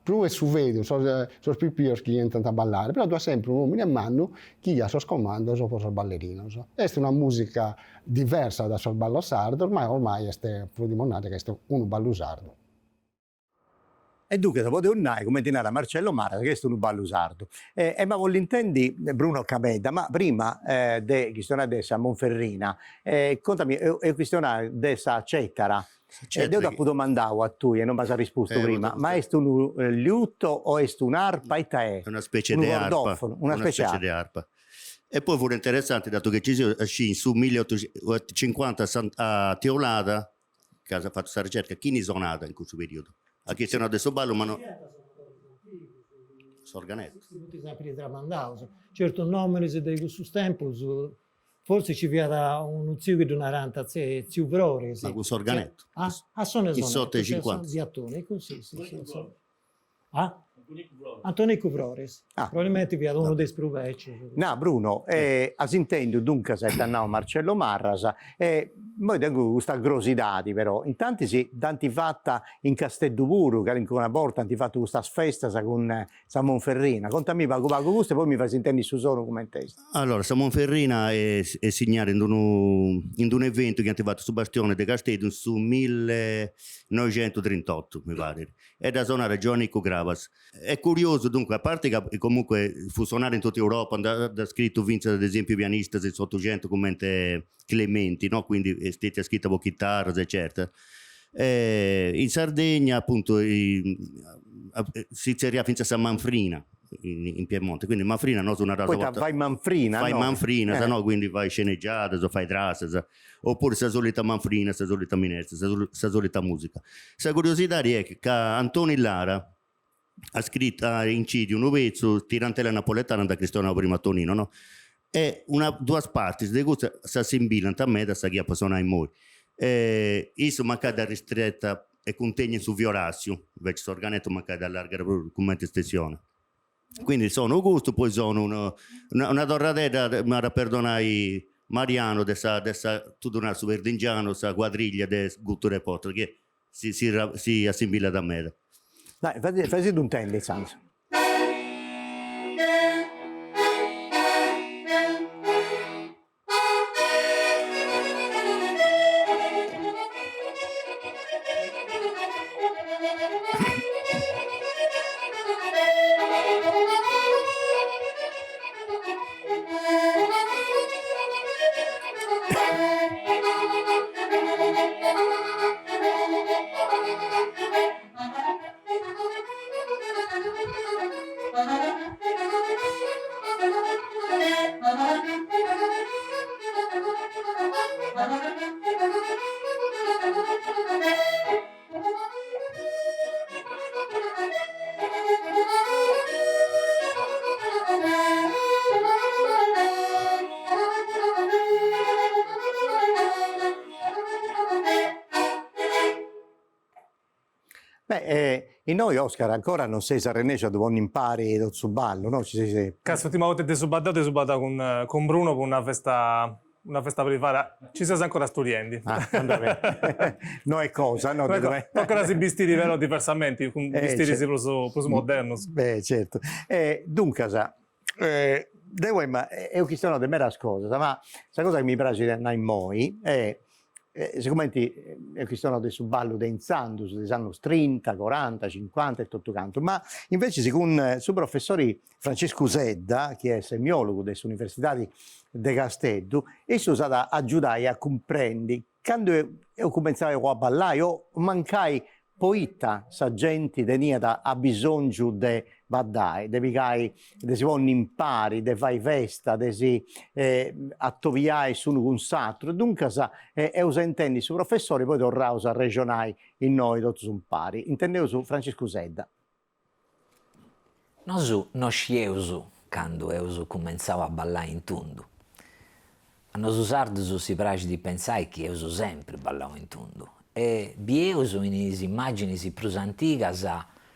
più e su vedo, sono più più che entrano a ballare, però tu hai sempre un uomo in mano che ha suo scomando o il ballerino. È una musica diversa dal ballo sardo, ma ormai è dimostrato che è un ballo sardo. E dunque, dopo di un anno, come dinara Marcello Mara, che è un ballo sardo. Ma vogl'intendi Bruno Cameda, ma prima di questione della Monferrina, contami, è questione della Cettara. Io dopo domandavo a tu e non mi hai risposto prima, ma è un liuto o è un'arpa? È una specie di arpa. Una specie di arpa. E poi fu interessante, dato che ci sono su 1850 a Teolada, che ha fatto questa ricerca, chi ne sono nata in questo periodo? A chi c'è adesso ballo, ma no. Sorganetto. Tutti sempre tramandati. Certo, nome di questo tempo, forse ci viene un zio che non era zio Vrore. Ma questo Sorganetto. Sono il sotto i 50. Di attoni, così. Antonico Vrores. Probabilmente vi ha uno dei spruvecci. No, Bruno, asintendo dunque se no Marcello Marras, poi tengo questa grosità però, intanto tanti fatta in Casteldupuru, che ancora una volta hanno fatto questa festa con San Monferrina, contami pago questo e poi mi fai sentire su sono come te. Allora, San Monferrina è segnata in un evento che hanno fatto su Bastione de Castello su 1938, mi pare, è da suonare Gionico Gravas. È curioso dunque, a parte che comunque fu suonare in tutta Europa, da scritto Vince ad esempio pianista del 800 come Clementi, no? Quindi è stata scritta con chitarre, eccetera. In Sardegna appunto si arriva fino a San Manfrina in Piemonte, quindi Manfrina non una poi volta vai Manfrina, fai no? Manfrina, no? Quindi fai sceneggiate, fai trasse, oppure la solita Manfrina, la solita minestra, la solita musica. La curiosità è che Antonio Lara ha scritto incidi un pezzo Tirantella napoletana da Cristiano Prima Tonino, no? E due parti di questo si assimilano a me da questa chiappa sono in moi. Isso mancata ristretta e contiene su Viorazio, invece l'organetto mancata allargare come estensione. Quindi sono gusto, poi sono una dorradera, ma perdonai Mariano, tutta una verdingiano, questa quadriglia di cultura e porto, che si assimila da me. Dai, fai un tempo, Sanz. In noi, Oscar, ancora non sei sarrenescio dove non impari lo ballo, no? Cazzo, l'ultima volta che ti subata con Bruno con una festa privata. Ci siamo ancora studiando. No è cosa, no? Ancora si vestiti vero diversamente, con vestiti più moderni. Beh, certo. Dunque, devo ma è una questione di mera cosa, ma la cosa che mi piace in moi è siccome è una questione del ballo densando, degli anni 30, 40, 50 e tutto canto, ma invece secondo il suo professore Francesco Sedda, che è semiologo dell'Università di Castello, esso è stato aiutare a comprendere quando io cominciavo a ballare, io mancai poita sa gente tenia ha bisogno di vadai, di si vuole impari, di fare festa, di si attoviare su un altro. Dunque, io intendi su professore, poi tornavo a regionai in noi, tutti su pari. Intendevo su Francesco Sedda. Noi non scieusu quando io cominciavo a ballare in tundu. A noi sardos si piace di pensare che io sempre ballavo in tundu. E bieus in immagini più antiche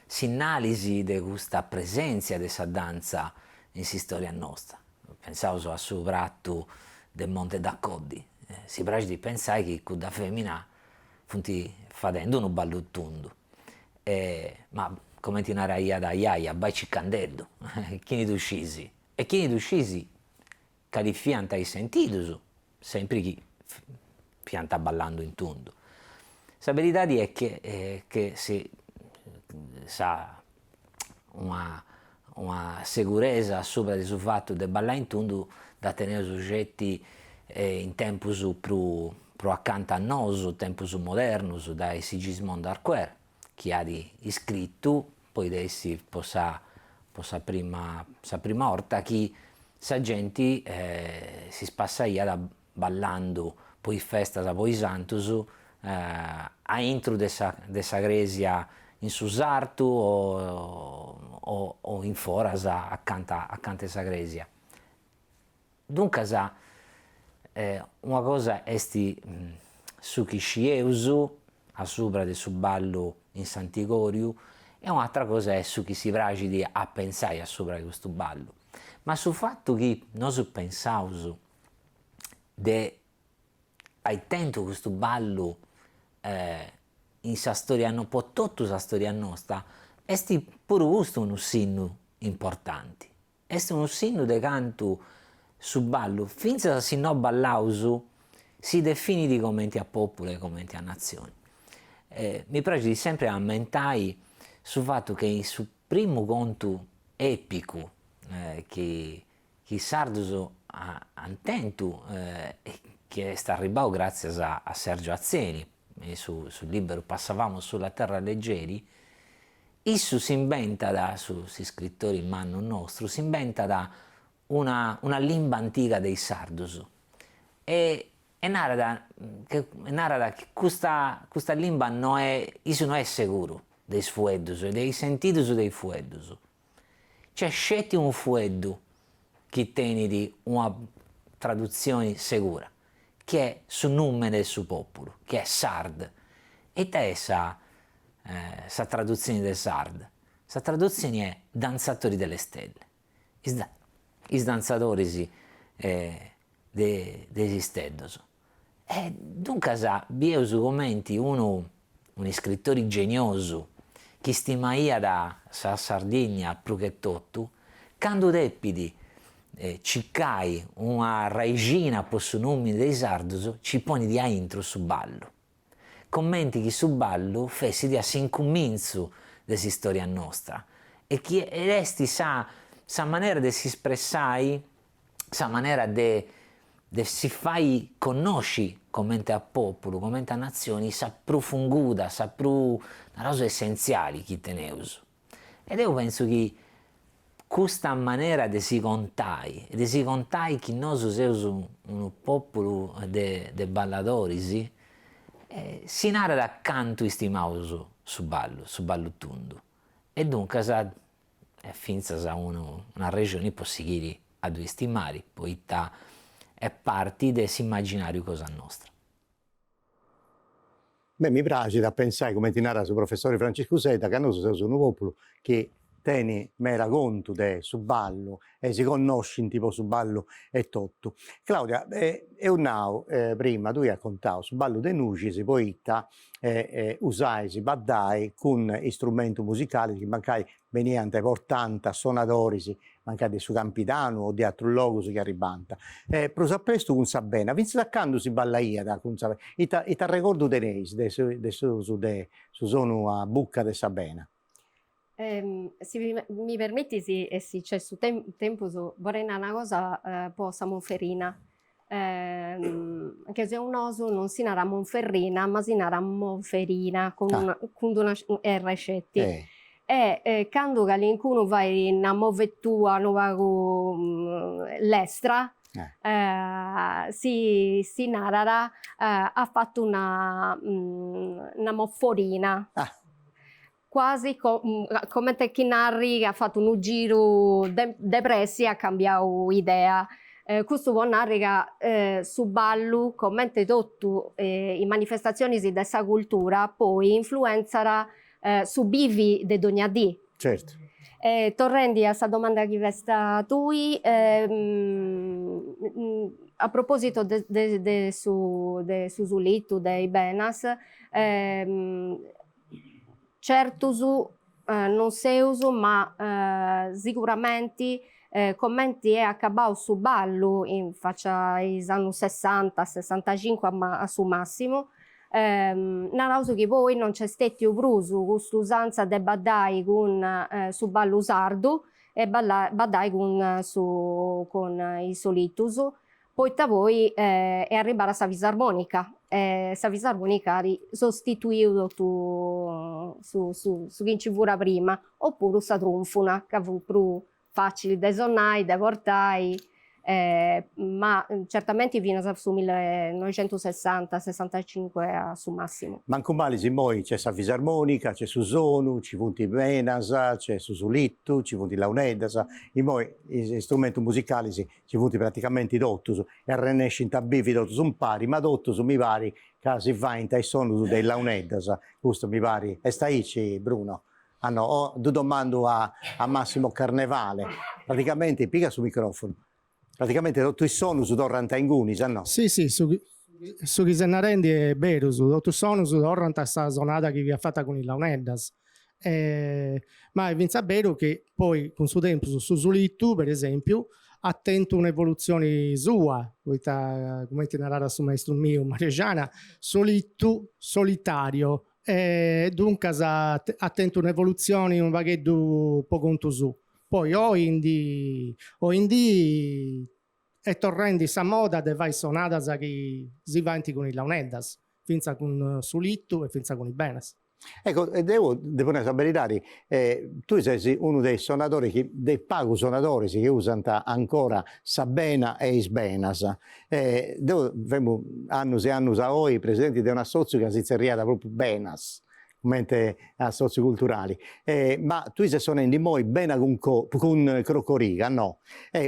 s'analisi di questa presenza di questa danza in storia nostra. Pensavo a su prato del Monte d'Accoddi. Si piace di pensare che con la femmina funti facendo un ballo tundu. Ma come ti narraia da iaia, vai ciccandello, chi ne uscisi. E chi ne uscisi califianta i sentidos, sempre chi fianta ballando in tundu. La verità è che si sa una sicurezza sopra il fatto di ballare in tundu da tenere soggetti in tempi più accanto a noi, tempi moderni, da Sigismondo Arquer, che ha iscritto, poi adesso possa prima orta che la gente si spassaia da ballando poi festa, poi santus, a intro dessa gresia in susartu o in foras accanto a essa gresia. Dunque una cosa è su chi scieusu a sopra del suo ballo in Sant'Igoriu e un'altra cosa è su chi si pragidi a pensare a sopra di questo ballo. Ma sul fatto che noi pensiamo ai tempo questo ballo in sa storia, un po' tutta la storia nostra, è pure questo un segno importante. È un segno di canto su ballo, finché se non ballausu, si definiti come a popolo e come a nazione. Mi piace sempre ammentare sul fatto che sul primo conto epico che sardos antento che sta arrivato grazie a Sergio Azzeni, sul libro Passavamo sulla terra leggeri, isso si inventa si scrittori in mano nostro, si inventa da una lingua antica dei sardos e narra che questa lingua non è sicuro dei fueddos e dei sentidos dei fueddos. C'è scegli un fueddo che tiene di una traduzione sicura, che è su nome del suo popolo, che è sard. E essa traduzione del sard. La traduzione è danzatori delle stelle. I danzatori degli steddos. E dunque bieus commenti un scrittore genioso che stimaia da Sardegna più che tutto, quando deppidi ciccai una regina per su nome dei sardos, ci poni di intro su ballo. Commenti che su ballo fessi di incominzo della storia nostra e che resti sa maniera di si espressai, sa maniera di si fai conosci come a popolo, come a nazioni, sa più funguda, sa più una cosa essenziale che teneus. Ed io penso che questa maniera di si contai che noi siamo un popolo di ballatori, si narra da canto stimaus su ballo tundu. E dunque finza una regione possibile a due stimari, poi è parte dell'immaginario cosa nostra. Beh, mi piace da pensare, come ti narra il professore Francesco Seta, che noi siamo un popolo che tiene mera conto del su ballo e si conosce in tipo su ballo e tutto. Claudia, è un nao, prima tu hai raccontato su ballo de nuci si poi usai, si baddai con strumenti musicali che magari venivano importanti, suonatori, magari su Campidano o di altro luogo che arrivanta. Però sapresto con Sabena, vinse da quando si ballaia da con Sabena, e ti ricordo teneis, su sono a bucca di Sabena. Se mi permetti, sì, c'è su tempo, vorrei una cosa po' sa Monferrina. Anche se un oso non si narra Monferrina, ma si narra Monferina con una R scetti. E quando qualcuno va in una movettua, non va con l'estra, si narrerà, ha fatto una mofforina. Quasi come te chi narri ha fatto un giro depressi e ha cambiato idea. Questo vuol dire che su ballo, come tutto in manifestazioni di questa cultura, poi influenzerà su bivi de ogni dì. Certo. Torrendi a questa domanda che vesta tu, a proposito de su Zulittu, dei Benas, certus non seuso, ma sicuramente commenti è accabato su ballo in faccia ai anni 60, 65 ma su massimo. Narauso che voi non c'è stato bruso questa usanza de baddai con su ballo sardo e baddai con i solitus. Poi da voi è arrivata la fisarmonica. Sa fisarmonica sostituiuto su chi ci fu prima, oppure sa trunfuna, che fu più facile da sonare, da portare, ma certamente fino al 1960-65 su massimo. Manco male, poi c'è la fisarmonica, c'è su Sonu, ci punti Benas, c'è su Zulittu, ci punti Launedas, e poi gli strumenti musicali ci punti praticamente tutti, e rennesci in tabifi tutti un pari, ma tutti mi pare che si fa in tai sono dei Launedas, questo mi pare. E stai Bruno? Ah no, tu domando a Massimo Carnevale, praticamente piega sul microfono. Praticamente tutti i sonu su torranta in gunis, no? Sì, su chi se ne rende è vero, tutti i sonu su torranta sta sonata che vi ha fatta con il Launeddas. Ma è vero che poi con suo tempo su Zulittu, per esempio, ha tentato un'evoluzione sua, come ti narrava su maestro mio, Marigiana, Zulittu solitario, dunque ha tentato un'evoluzione un vaghetto poco conto su. Poi o in di è torrendi sa moda de vai sonata che si vanti con i Launeddas, finza con Zulittu e finza con i Benas. Ecco, devo sapere, tu sei uno dei suonatori, dei pago suonatori che usano ancora Sabena e Isbenas. Abbiamo anni e anni a voi presidenti di una socio che si è proprio Benas, come a socioculturali, ma tu sei suonando noi bene con Crocorica, no?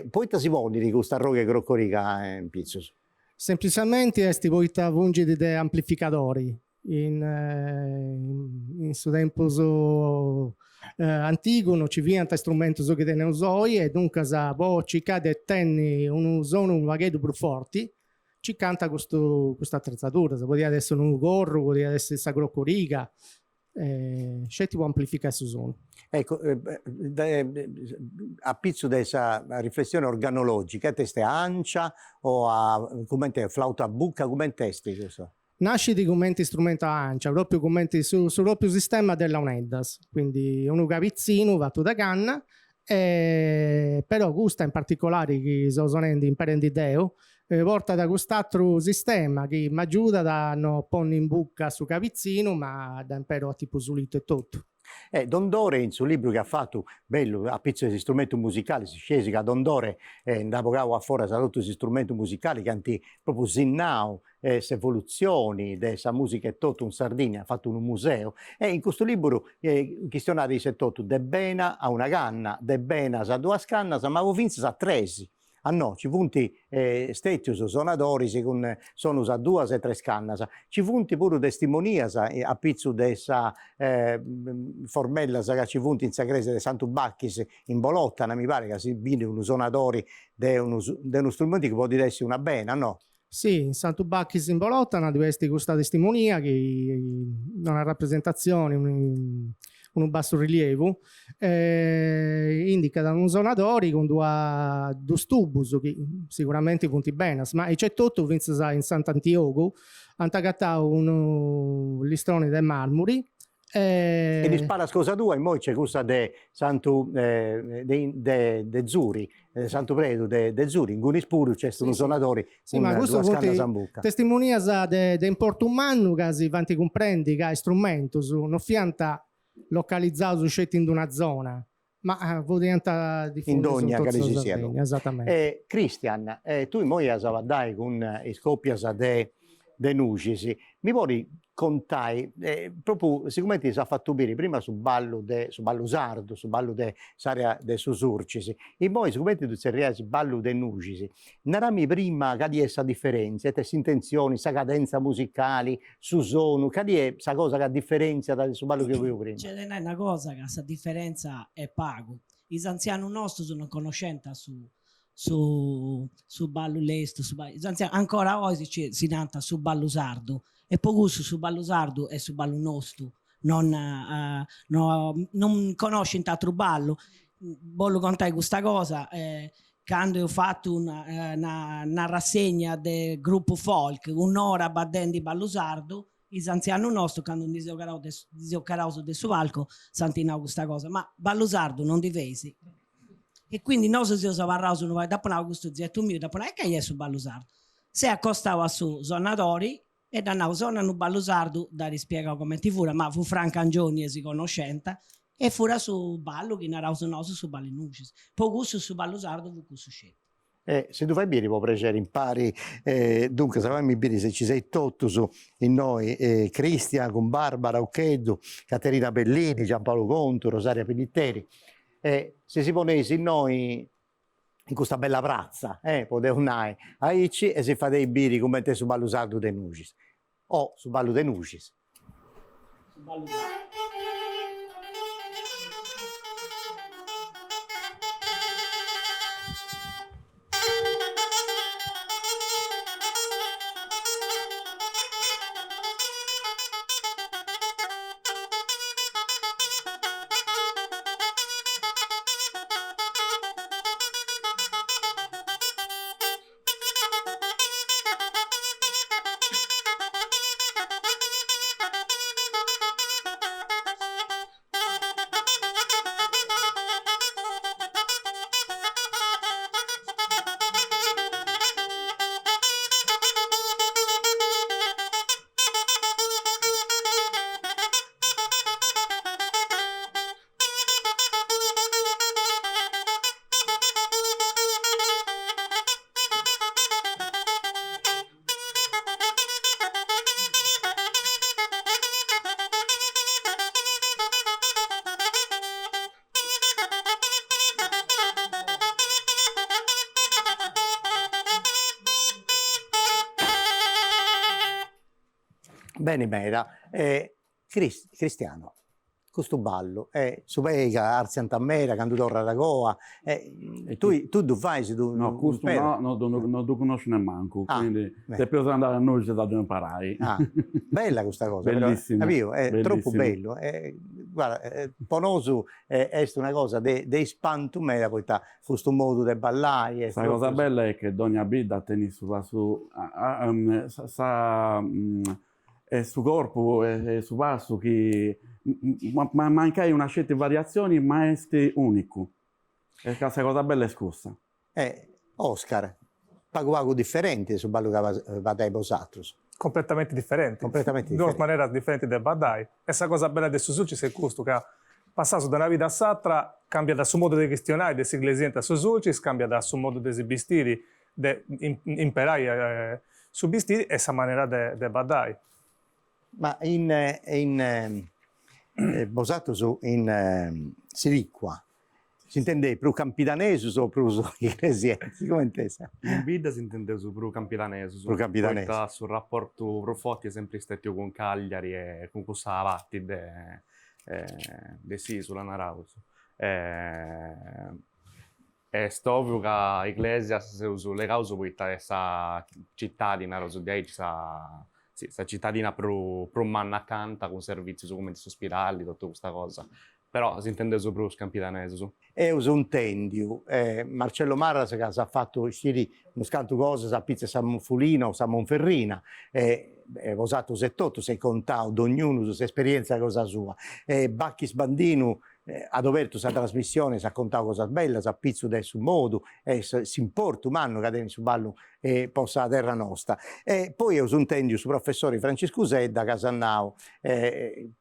Poi ti si vuole di questa roga Crocorica in Pizzus? Semplicemente esti poi vungi di amplificatori. In suo tempo antico non ci viene strumento che te ne usoi e dunque ci cade tenni un vaghetto più forti, ci canta questa attrezzatura, può essere un gorro, può essere questa Crocorica. Scetti può amplificare il suono. Ecco, a pizzo dessa riflessione organologica, teste a ancia o a flauta a bucca, come testi questo? Nasce di commenti strumento a ancia, proprio commenti sul proprio sistema della Launeddas, quindi un gavizzino fatto da canna, però gusta in particolare che sono suonando in perendideo, porta da quest'altro sistema che mi aiuta da non porre in bucca su cavizzino, ma da impero tipo Zulittu e tutto. Dondore in suo libro che ha fatto bello a pizzo di strumenti musicali si scesi che Dondore da poco a fuori sa tutti questi strumenti musicali che hanno proprio sinnao evoluzioni della musica e tutto in Sardegna ha fatto un museo e in questo libro questionari dice tutto de bena a una canna de bena a due canna ma vince a tresi no, ci punti stetius sonadoris con sonus a duas e tres cannas, ci punti pure testimonias a pizzu de sa formellas che ci punti in sagrese de Santu Bacchis in Bolottana, mi pare che si vide un sonadori de uno strumento che può dire essere una bene, no? Sì, in Santu Bacchis in Bolottana divesti questa testimonia che una rappresentazione, un basso rilievo, indica da un sonadori con due tubus che sicuramente punti bene, ma c'è tutto in Sant'Antioco, hanno un listrone de marmori. E di spara scusa tua, e poi c'è questa de Santu de Zuri, Santu Predu de Zuri, in Gunispuru c'è un sonadori, sì, ma questo testimonias de importo umano che si vanti comprendi che è strumento non fianta localizzato in una zona, ma diventa diffuso in ogni che ci sia. Esattamente. Cristian, tu mo hai savadai con i scoppias de Nucis, mi vuoi contare proprio siccome ti sa fatto bene prima su ballo sardo, su ballo de s'area de Susurcis, e poi siccome tu sei riesci ballo de Nucis, narami prima che è essa differenza, te intenzioni, sa cadenza musicali, su sono, che è essa cosa che differenzia dal su ballo che avevo prima? C'è una cosa che questa differenza è pago. I anziani nostri sono conoscenti su ballo lesto, ancora oggi si nanta su ballo sardo e poi su ballo sardo e su ballo nostro non conosce in altro ballo. Voglio contare questa cosa, quando ho fatto una rassegna del gruppo folk, un'ora battendo di ballo sardo, i anziani nostri quando disoccarato del suo palco santinano questa cosa, ma ballo sardo non divesi. E quindi noi si parlato dopo questo zietto mio, dopo che è su ballo sardo. Si accostava su sonatori e da una zona no ballo sardo, da rispiegare come ti fu, ma fu Franco Angioni e si conoscente, e fura su ballo che narrava su nostro su ballo Nucis. Poi questo su ballo sardo fu questo scelto. Se tu fai bene può piacere impari, dunque sappiamo bene se ci sei tutto su in noi, Cristian con Barbara Occheddu, Caterina Bellini, Giampaolo Conto, Rosaria Pellitteri. Se si ponesse in noi in questa bella prazza, poteva unare aici e si fa dei biri come te su ballo sardo de Nucis o su ballo de Nucis. Bene, Mera, Cristiano, questo ballo, su Vega, Arziantamera, quando torna alla Goa, tu fai se tu no, questo non lo conosco neanche, quindi se per andare a noi c'è da imparare. Bella questa cosa, bellissima, però, è troppo bello. Guarda, Ponosu è una cosa di spanto me, poi questo modo di ballare. La cosa bella è che ogni abita tiene su corpo e su basso che manca una certa variazioni, ma è unico. E questa cosa bella è scossa. Oscar, pago differente su ballo che va dai Bosatros. Completamente differenti. Due maniere differenti del Badai. E questa cosa bella del Suzuki è questo, che passato da una vita a s'altra, cambia da suo modo di gestionare, di siglesiente a Suzuki, cambia da suo modo di esibire, di imparare su vestire, e questa maniera del Badai. Ma in Bosatros, in Siliqua, Si intende più campidanese o più igresiensi? Come intesa? In vita si intende su pro campitanesu. Pro campitanesu. Sul rapporto pro forte è sempre stato con Cagliari e con questa parte de sì, sulla Narauso. È ovvio che Iglesias su le cause poi questa cittadina Rosso di Aici, questa cittadina pro manna accanto con servizi su come ospitali, tutta questa cosa. Però si intende su pro campitanesu. E uso un tendio. Marcello Marra che ha fatto uno scanto cose, sa pizza San Monfulina o San Monferrina. Ho usato 78, sei contato, ognuno su esperienza cosa sua. Bacchis Bandinu ha dovuto questa trasmissione, si ha contato cosa bella, si ha pizzo del suo modo, si importa un anno che su ballo possa la terra nostra. Poi ho un tendio su professore Francesco Sedda, Casannao,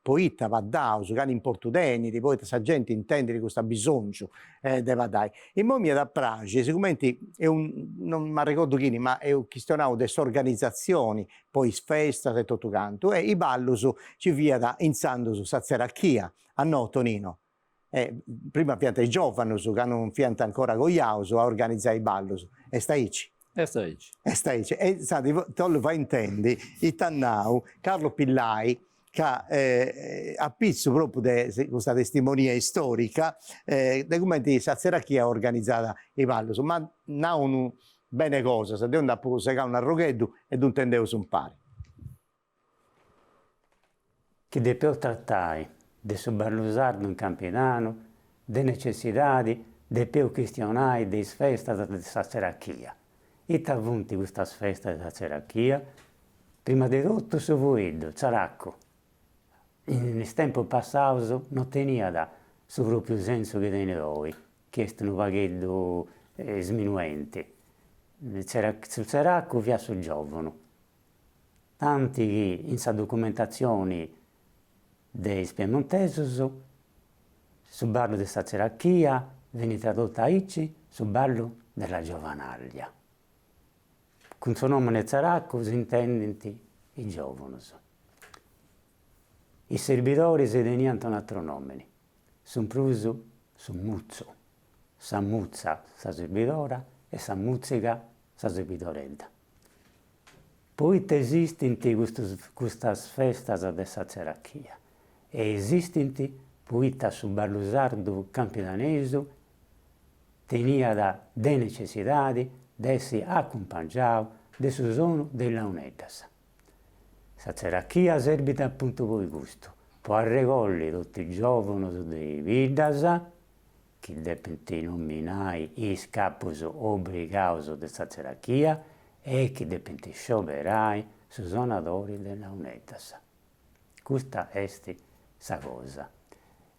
poeta Vaddao, su cani in portudeni, poi sa gente intende di questo bisogno de Vaddai. In momia da Pragi, sicuramente non mi ricordo chi, ma è un questionario delle organizzazioni, poi festa e tutto canto, e i ballos ci via da inzando su Sazzeracchia, a no Tonino. Prima pianta i giovani che non pianta ancora con Iauso a organizzare i ballos, e staici. E staici. E sai, tu vai intendi, il Tannau, Carlo Pillai, che ha pizzo proprio di questa testimonia storica, di come di Sazzeracchia organizzata i ballos, ma non bene cosa, se devono segare un arroghetto e non tendevo un pari. Che de più trattai de su ballusardo in campidano, de necessitadi, de più questionai de festa di Sazzeracchia. E t'avvunti questa festa di Sazzeracchia, prima di tutto su Vuido, Zaracco. In tempo passato non tenia da su proprio senso che tiene noi, che è un vaghetto sminuente. Su Zaracco via su giovano. Tanti che in sa documentazione dei piemontesi, su ballo di Sazzeracchia, viene tradotta aici, su ballo della giovanaglia. Con suo nome Zaracco si intendono i giovani. I servitori si teniano un altro nome, su pruso, su muzzo, sa muzza, sa servitora, e sa muzzica, sa servitoretta. Poi esistono queste feste di Sazzeracchia. E esistono poi su ballusardo campidanese tenia da de necessitadi d'essi accompagnato de su sono della unetasa. Sazzeracchia serbita appunto voi gusto, può arregolli tutti i giovani dei vidasa, che depende nominai i scapus obbligaus de Sazzeracchia e che depende scioperai su sonatori della unetasa. Questa est sa cosa.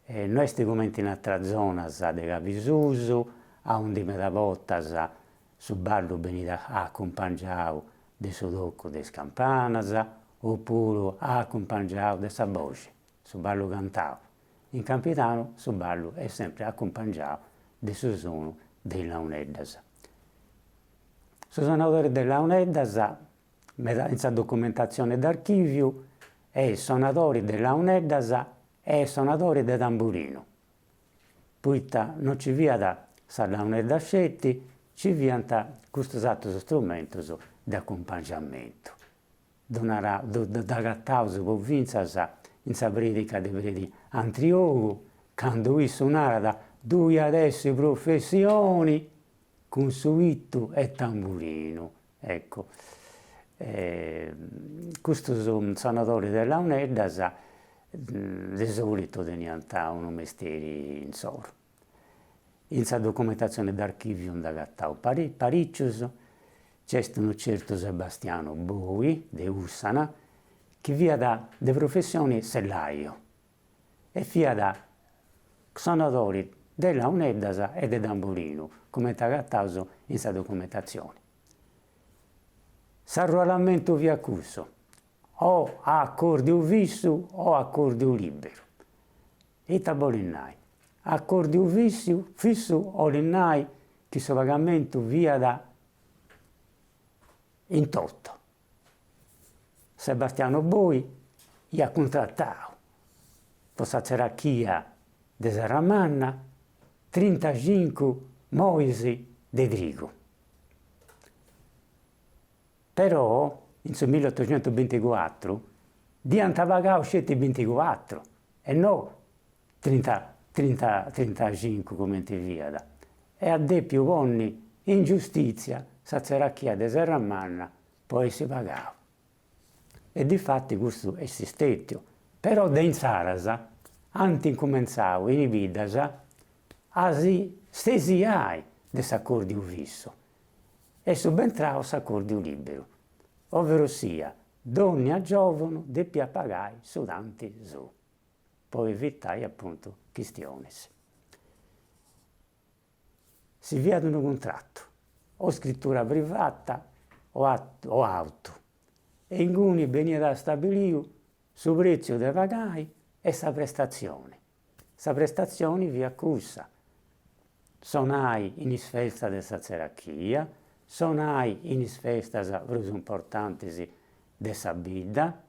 Noi stiamo in un'altra zona di Cavisusu, a un di meda volta su ballo venita accompagnato di su tocco di campanas, oppure accompagnato di sa voce, su ballo cantato. In Campitano su ballo è sempre accompagnato di su suono della uneddas. Su suonatore della uneddas, in sa documentazione d'archivio, è suonatori della uneddas e suonatori di tamburino. Poi non ci via da sa unedda scetti, ci via da questo altro strumento di accompagnamento. Da gattauso può vincere in sa predica di predi Antriogo, quando lui suonava da due adesso professioni, con suito e tamburino. Ecco. Questo suonatori della unedda di solito tenevano un mestiere in soro. In sa documentazione d'archivio da gattau pariccius c'è un certo Sebastiano Boi, de Ussana, che via da de professioni sellaio e via da suonatori della unedda e de tamburino, come da gattau in sa documentazione. S'arruolamento via cusso, o a accordio fisso o accordio libero. E tabolinnai, accordio fisso o linnai che il pagamento via da in tutto. Sebastiano Boi gli ha contrattato per Sazzeracchia di Serramanna 35 moisi di trigo. Però, in 1824, diventa pagato 24 e non 35 come ti via. E a de più ogni ingiustizia, sa ceracchia di Serramanna, poi si pagava. E difatti questo è sistetio. Però in Sarasa, anti incominciavo in Ibidasa, asi stesi ai dell'accordo fisso e subentravo l'accordo libero, ovvero sia, donne a giovano deppia pagare su tanti su, poi evitai appunto questioni. Si via ad un contratto, o scrittura privata o auto, e in cui veniva stabilito su prezzo da pagare e sa prestazione. Sa prestazione via cussa. Sonai in isfesta della cerarchia, sonai in isfesta più importanti della vita,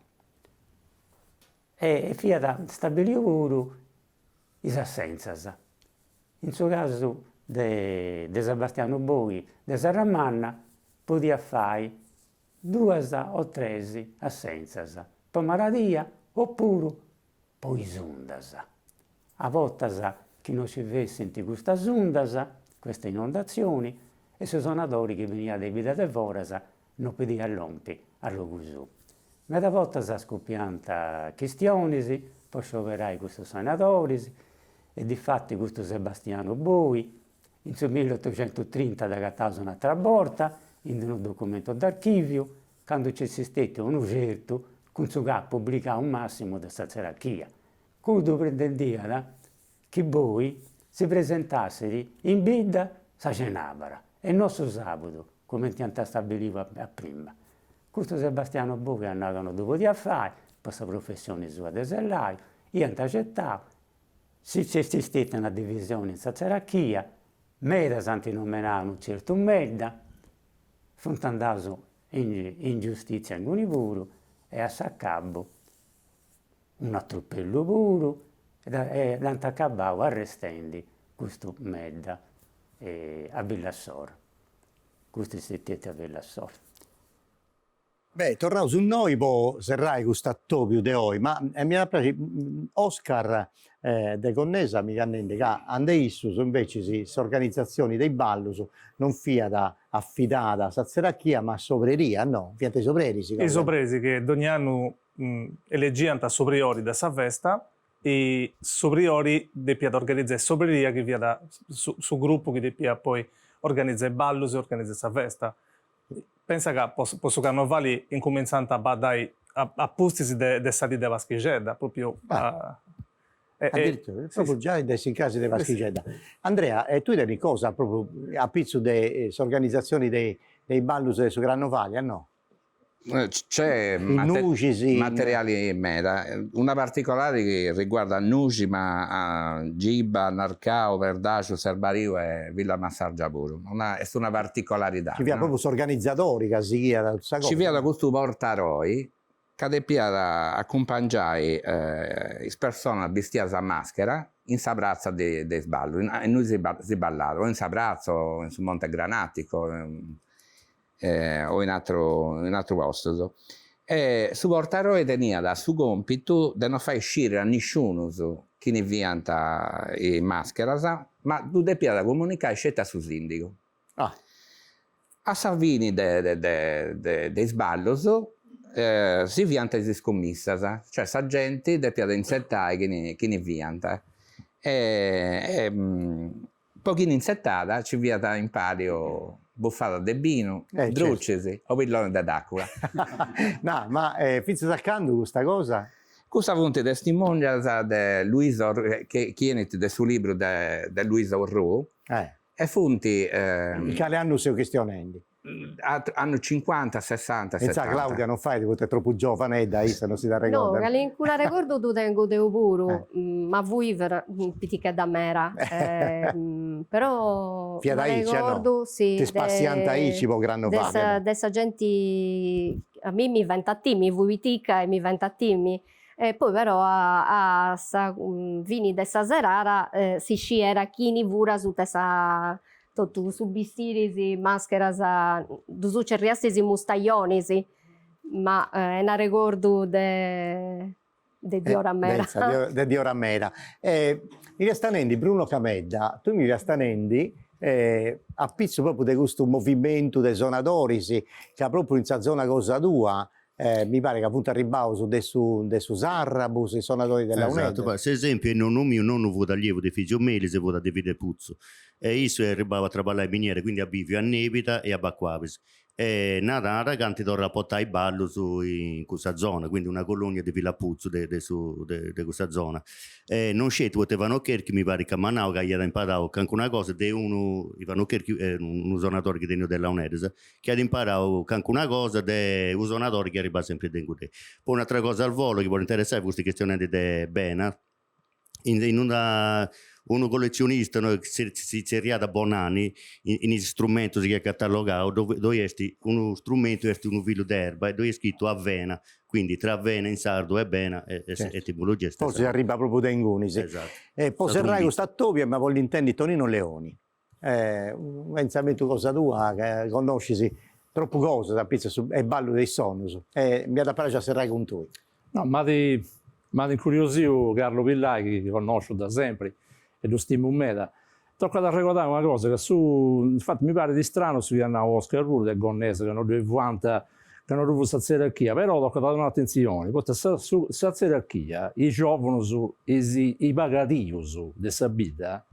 e via da stabilire pure le assenze. In suo caso, de Sebastiano Boi, de Serramanna, podia fare 2 o 3 assenze, per maradia oppure poi sundas. A volte chi non si vede senti questa sundas, queste inondazioni, e i suonatori che venivano dai vita de voras non podia all'ompi all'ogusù. Ma da volte scoppianta questioni, poi scioperai questi suonatori, e difatti questo Sebastiano Boi, in 1830 da cattavo un'altra volta, in un documento d'archivio, quando c'è stato un certo, con suo capo pubblicava un massimo della gerarchia. Quello pretendeva che voi si presentassero in bida sa cenabara e non su sabato, come ti stabiliva prima. Questo Sebastiano Boi andavano dopo di affari, per questa professione sua di sellaio, io accettavo. Se c'è stata una divisione in gerarchia, Meda santi nominavano un certo Meda, fu andato in giustizia in Gunivuru e a Saccabbo un attroppello puro e l'antacabavo arrestando questo Medda a Villassor. Questo si è a Villassor. Beh, tornavo su noi, poi serrai questo attopio di oggi, ma mi piace Oscar de Connesa mi hanno indicato ande issus invece si organizzazioni dei ballus non fiata affidata a Sazeracchia ma a sovreria, no? Fiate i sopreri si I sopresi che ogni anno eleggiano a sopriori da sa festa e sopriori deppiano organizzare sovreria che via da su gruppo che deppia poi organizzare ballus e organizzare sa festa. Pensa che posso carnevali incominciando a badare a posti de salita Vaschigedda, proprio addirittura, proprio già adesso in casa di Vaschigedda. Andrea, tu hai cosa proprio a pizzo delle organizzazioni dei ballus su Carnevali, no? C'è materiali in meta, una particolare che riguarda Nujima, Giba, Narcao, Verdacio, Serbario e Villa Massargia pure. È una particolarità. Ci viene proprio organizzatori che si chiama ci viene da questo portaroi che deppia accompagnare le persone vestite a maschera in sabrazza di sballo. E noi si ballava in sabrazzo, su Monte Granatico, o in altro posto. E su portaroi tenia da su compito di non far uscire a nessuno che ne vianta in maschera, ma tu devi comunicare scelta su sindaco. A Salvini de sballos si vianta le scommissas, cioè sa gente deve insettare che ne vianta. Pochi insettata ci viata in palio buffata de vino, drucesi o pillone d'acqua. No, ma Fizzo Saccando questa cosa? Questa fonte testimonia di Luisa, che è del suo libro di Luisa Orrù, e fonti... che anno sei questionando? Hanno 50, 60, 70. Claudia non fai, è troppo giovane, dai, se non si dà ricordo. No, che una ricordo tu tengo de puro, ma voi pitica da mera. Però ricordo, no? Sì, ti spazianta ci può granno fare. Dessa gente, a me mi venta timmi, voi pitica e mi venta timmi. E poi però a sa fini de sa serara si sciera chini pura su tesa totu su bistiris, mascheras, dus cerriastis mustaionis, ma è un ricordo de Diora Mera. De Diora Mera. Mi riastanendi, Bruno Camedda, tu mi riastanendi a pizzo proprio di questo movimento dei sonadoris, che proprio in questa zona cosa tua, mi pare che appunto arrivavo su Sarrabus, i suonatori della UNED. Esatto, per esempio il nonno mio non vuole allievo di figlio Melise, vuole Davide Puzzo, e io arrivavo a lavorare in miniere, quindi a Bivio, a Nebita e a Bacquavis. E nada ragazzi torna a portare i ballo in questa zona, quindi una colonia di Villa Puzzo di questa zona. Non scelto potevano Kerchi, mi pare che Manau che gli ha imparato anche una cosa di Ivano Kerchi, un suonatore che è della UNED, che ha imparato anche una cosa di un suonatore che arriva sempre dentro te. Poi un'altra cosa al volo che vuole interessare queste questioni di Bena, uno collezionista si è da Bonanni in strumento che è catalogato dove è uno strumento è un filo d'erba e dove è scritto Avena, quindi tra Avena in sardo e Bena è etimologia stessa. Forse arriva proprio da Ingunis. Esatto. Poi serrai questa Tobia ma voglio intendi Tonino Leoni, un pensamento cosa tua che conosci troppo cose da pizza è ballo dei sonus, mi ha da piacere serrai con tu. No, ma di incuriosito Carlo Villai che conosco da sempre e lo stimo un meta. Tocca da ricordare una cosa che infatti mi pare di strano su che hanno Oscar Rulo del Gonnese che non vanta che non ruvo questa gerarchia, però tocca dare un'attenzione, perché questa gerarchia i giovani i bagativi di questa vita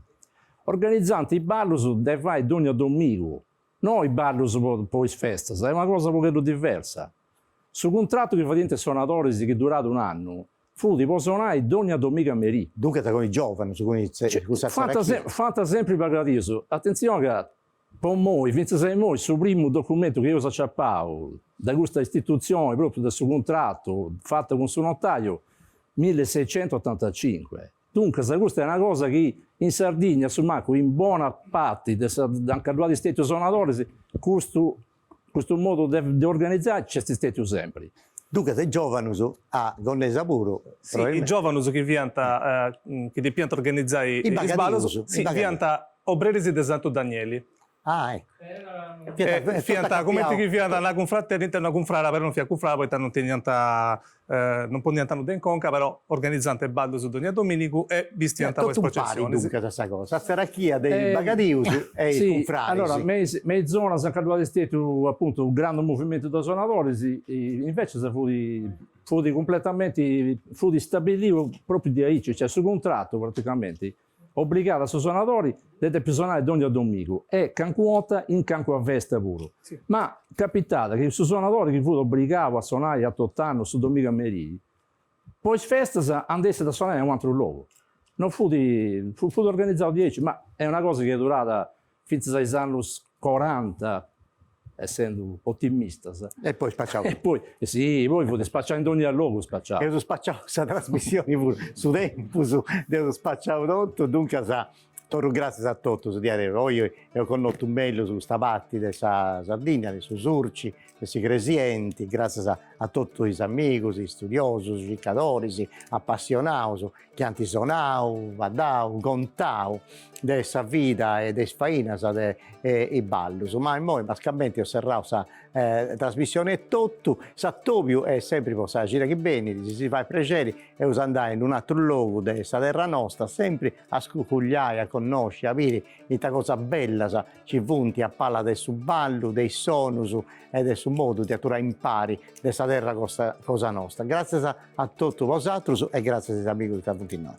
organizzando i balli dei vai ogni domingo, non i balli poi feste, è una cosa un po' diversa. Su contratto che fa suonatori che è durato un anno fu di suonare ogni domenica merì. Dunque con i giovani, su cui fatta sempre pagatiso. Attenzione che per noi, 26 noi, il primo documento che io ho acciappato da questa istituzione, proprio del suo contratto, fatto con suo notaio, 1685. Dunque, questa è una cosa che in Sardegna, insomma, in buona parte, anche due stati suonatori, questo modo di organizzare c'è stato sempre. Dunque, sei giovane a Gonnesa puro. Sì, i giovani che pianta organizzare i balli, sì, pianta obrerisi di Santo Daniele. Ah, ecco. Fianta, come ti fianta una confraternita, una confrara, però non fia confrara, poi non può niente in conca, però organizzante ballo su ogni domenico e vistianta queste processioni. Dunque, questa cosa. La serachia dei bagadiusi e i confrari. Allora, me zona si è caduto stato appunto un grande movimento da suonatori, invece fu completamente stabilito proprio di Aici, cioè su contratto praticamente. Obbligato a suonatori di suonare ogni domingo e cancuota in canco a vesta pure. Sì. Ma capitata che i suonatori che fu obbligato a suonare a 8 anni su domenica merì, poi feste andasse a suonare in un altro luogo. Non fu organizzato 10, ma è una cosa che è durata fino ai anni 40, essendo ottimista. E poi spacciavo. E poi, sì, poi fu spacciare in ogni luogo spacciavo. Io spacciavo questa trasmissione pure, su tempo, devo spacciare tutto, dunque torno grazie a tutto, io ho conosciuto meglio su questa parte della Sardegna, su Surci, questi cresienti, grazie a tutti i amici, i studiosi, i ricercatori, appassionati, che hanno suonato, vadato, contato della vita e della faina e ballo. Ma noi basicamente ho serrato questa trasmissione tutto, Sattobio è sempre possiamo dire che bene, si fa piacere e us andare in un altro luogo della terra nostra, sempre a scucugliare, a conoscere, a vedere questa cosa bella, ci vunti a palla del suo ballo, dei sonus e del suo modo di atturare impari della terra cosa nostra. Grazie a tutti voi e grazie agli amici che stanno in noi.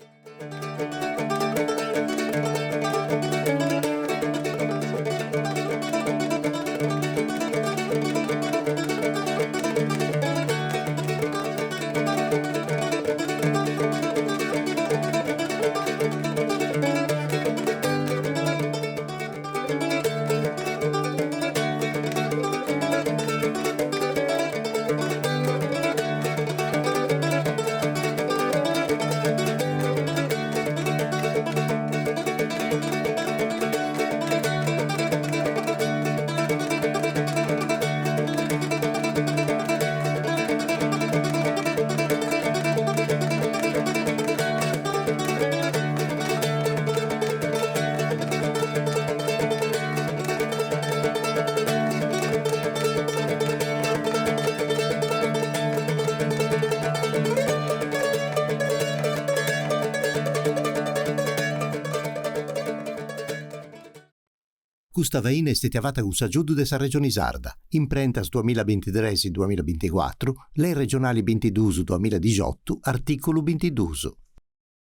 Questa veina è stata con Giudu de sa Regione Sarda, imprentas 2023-2024, le regionali 22-2018, articolo 22.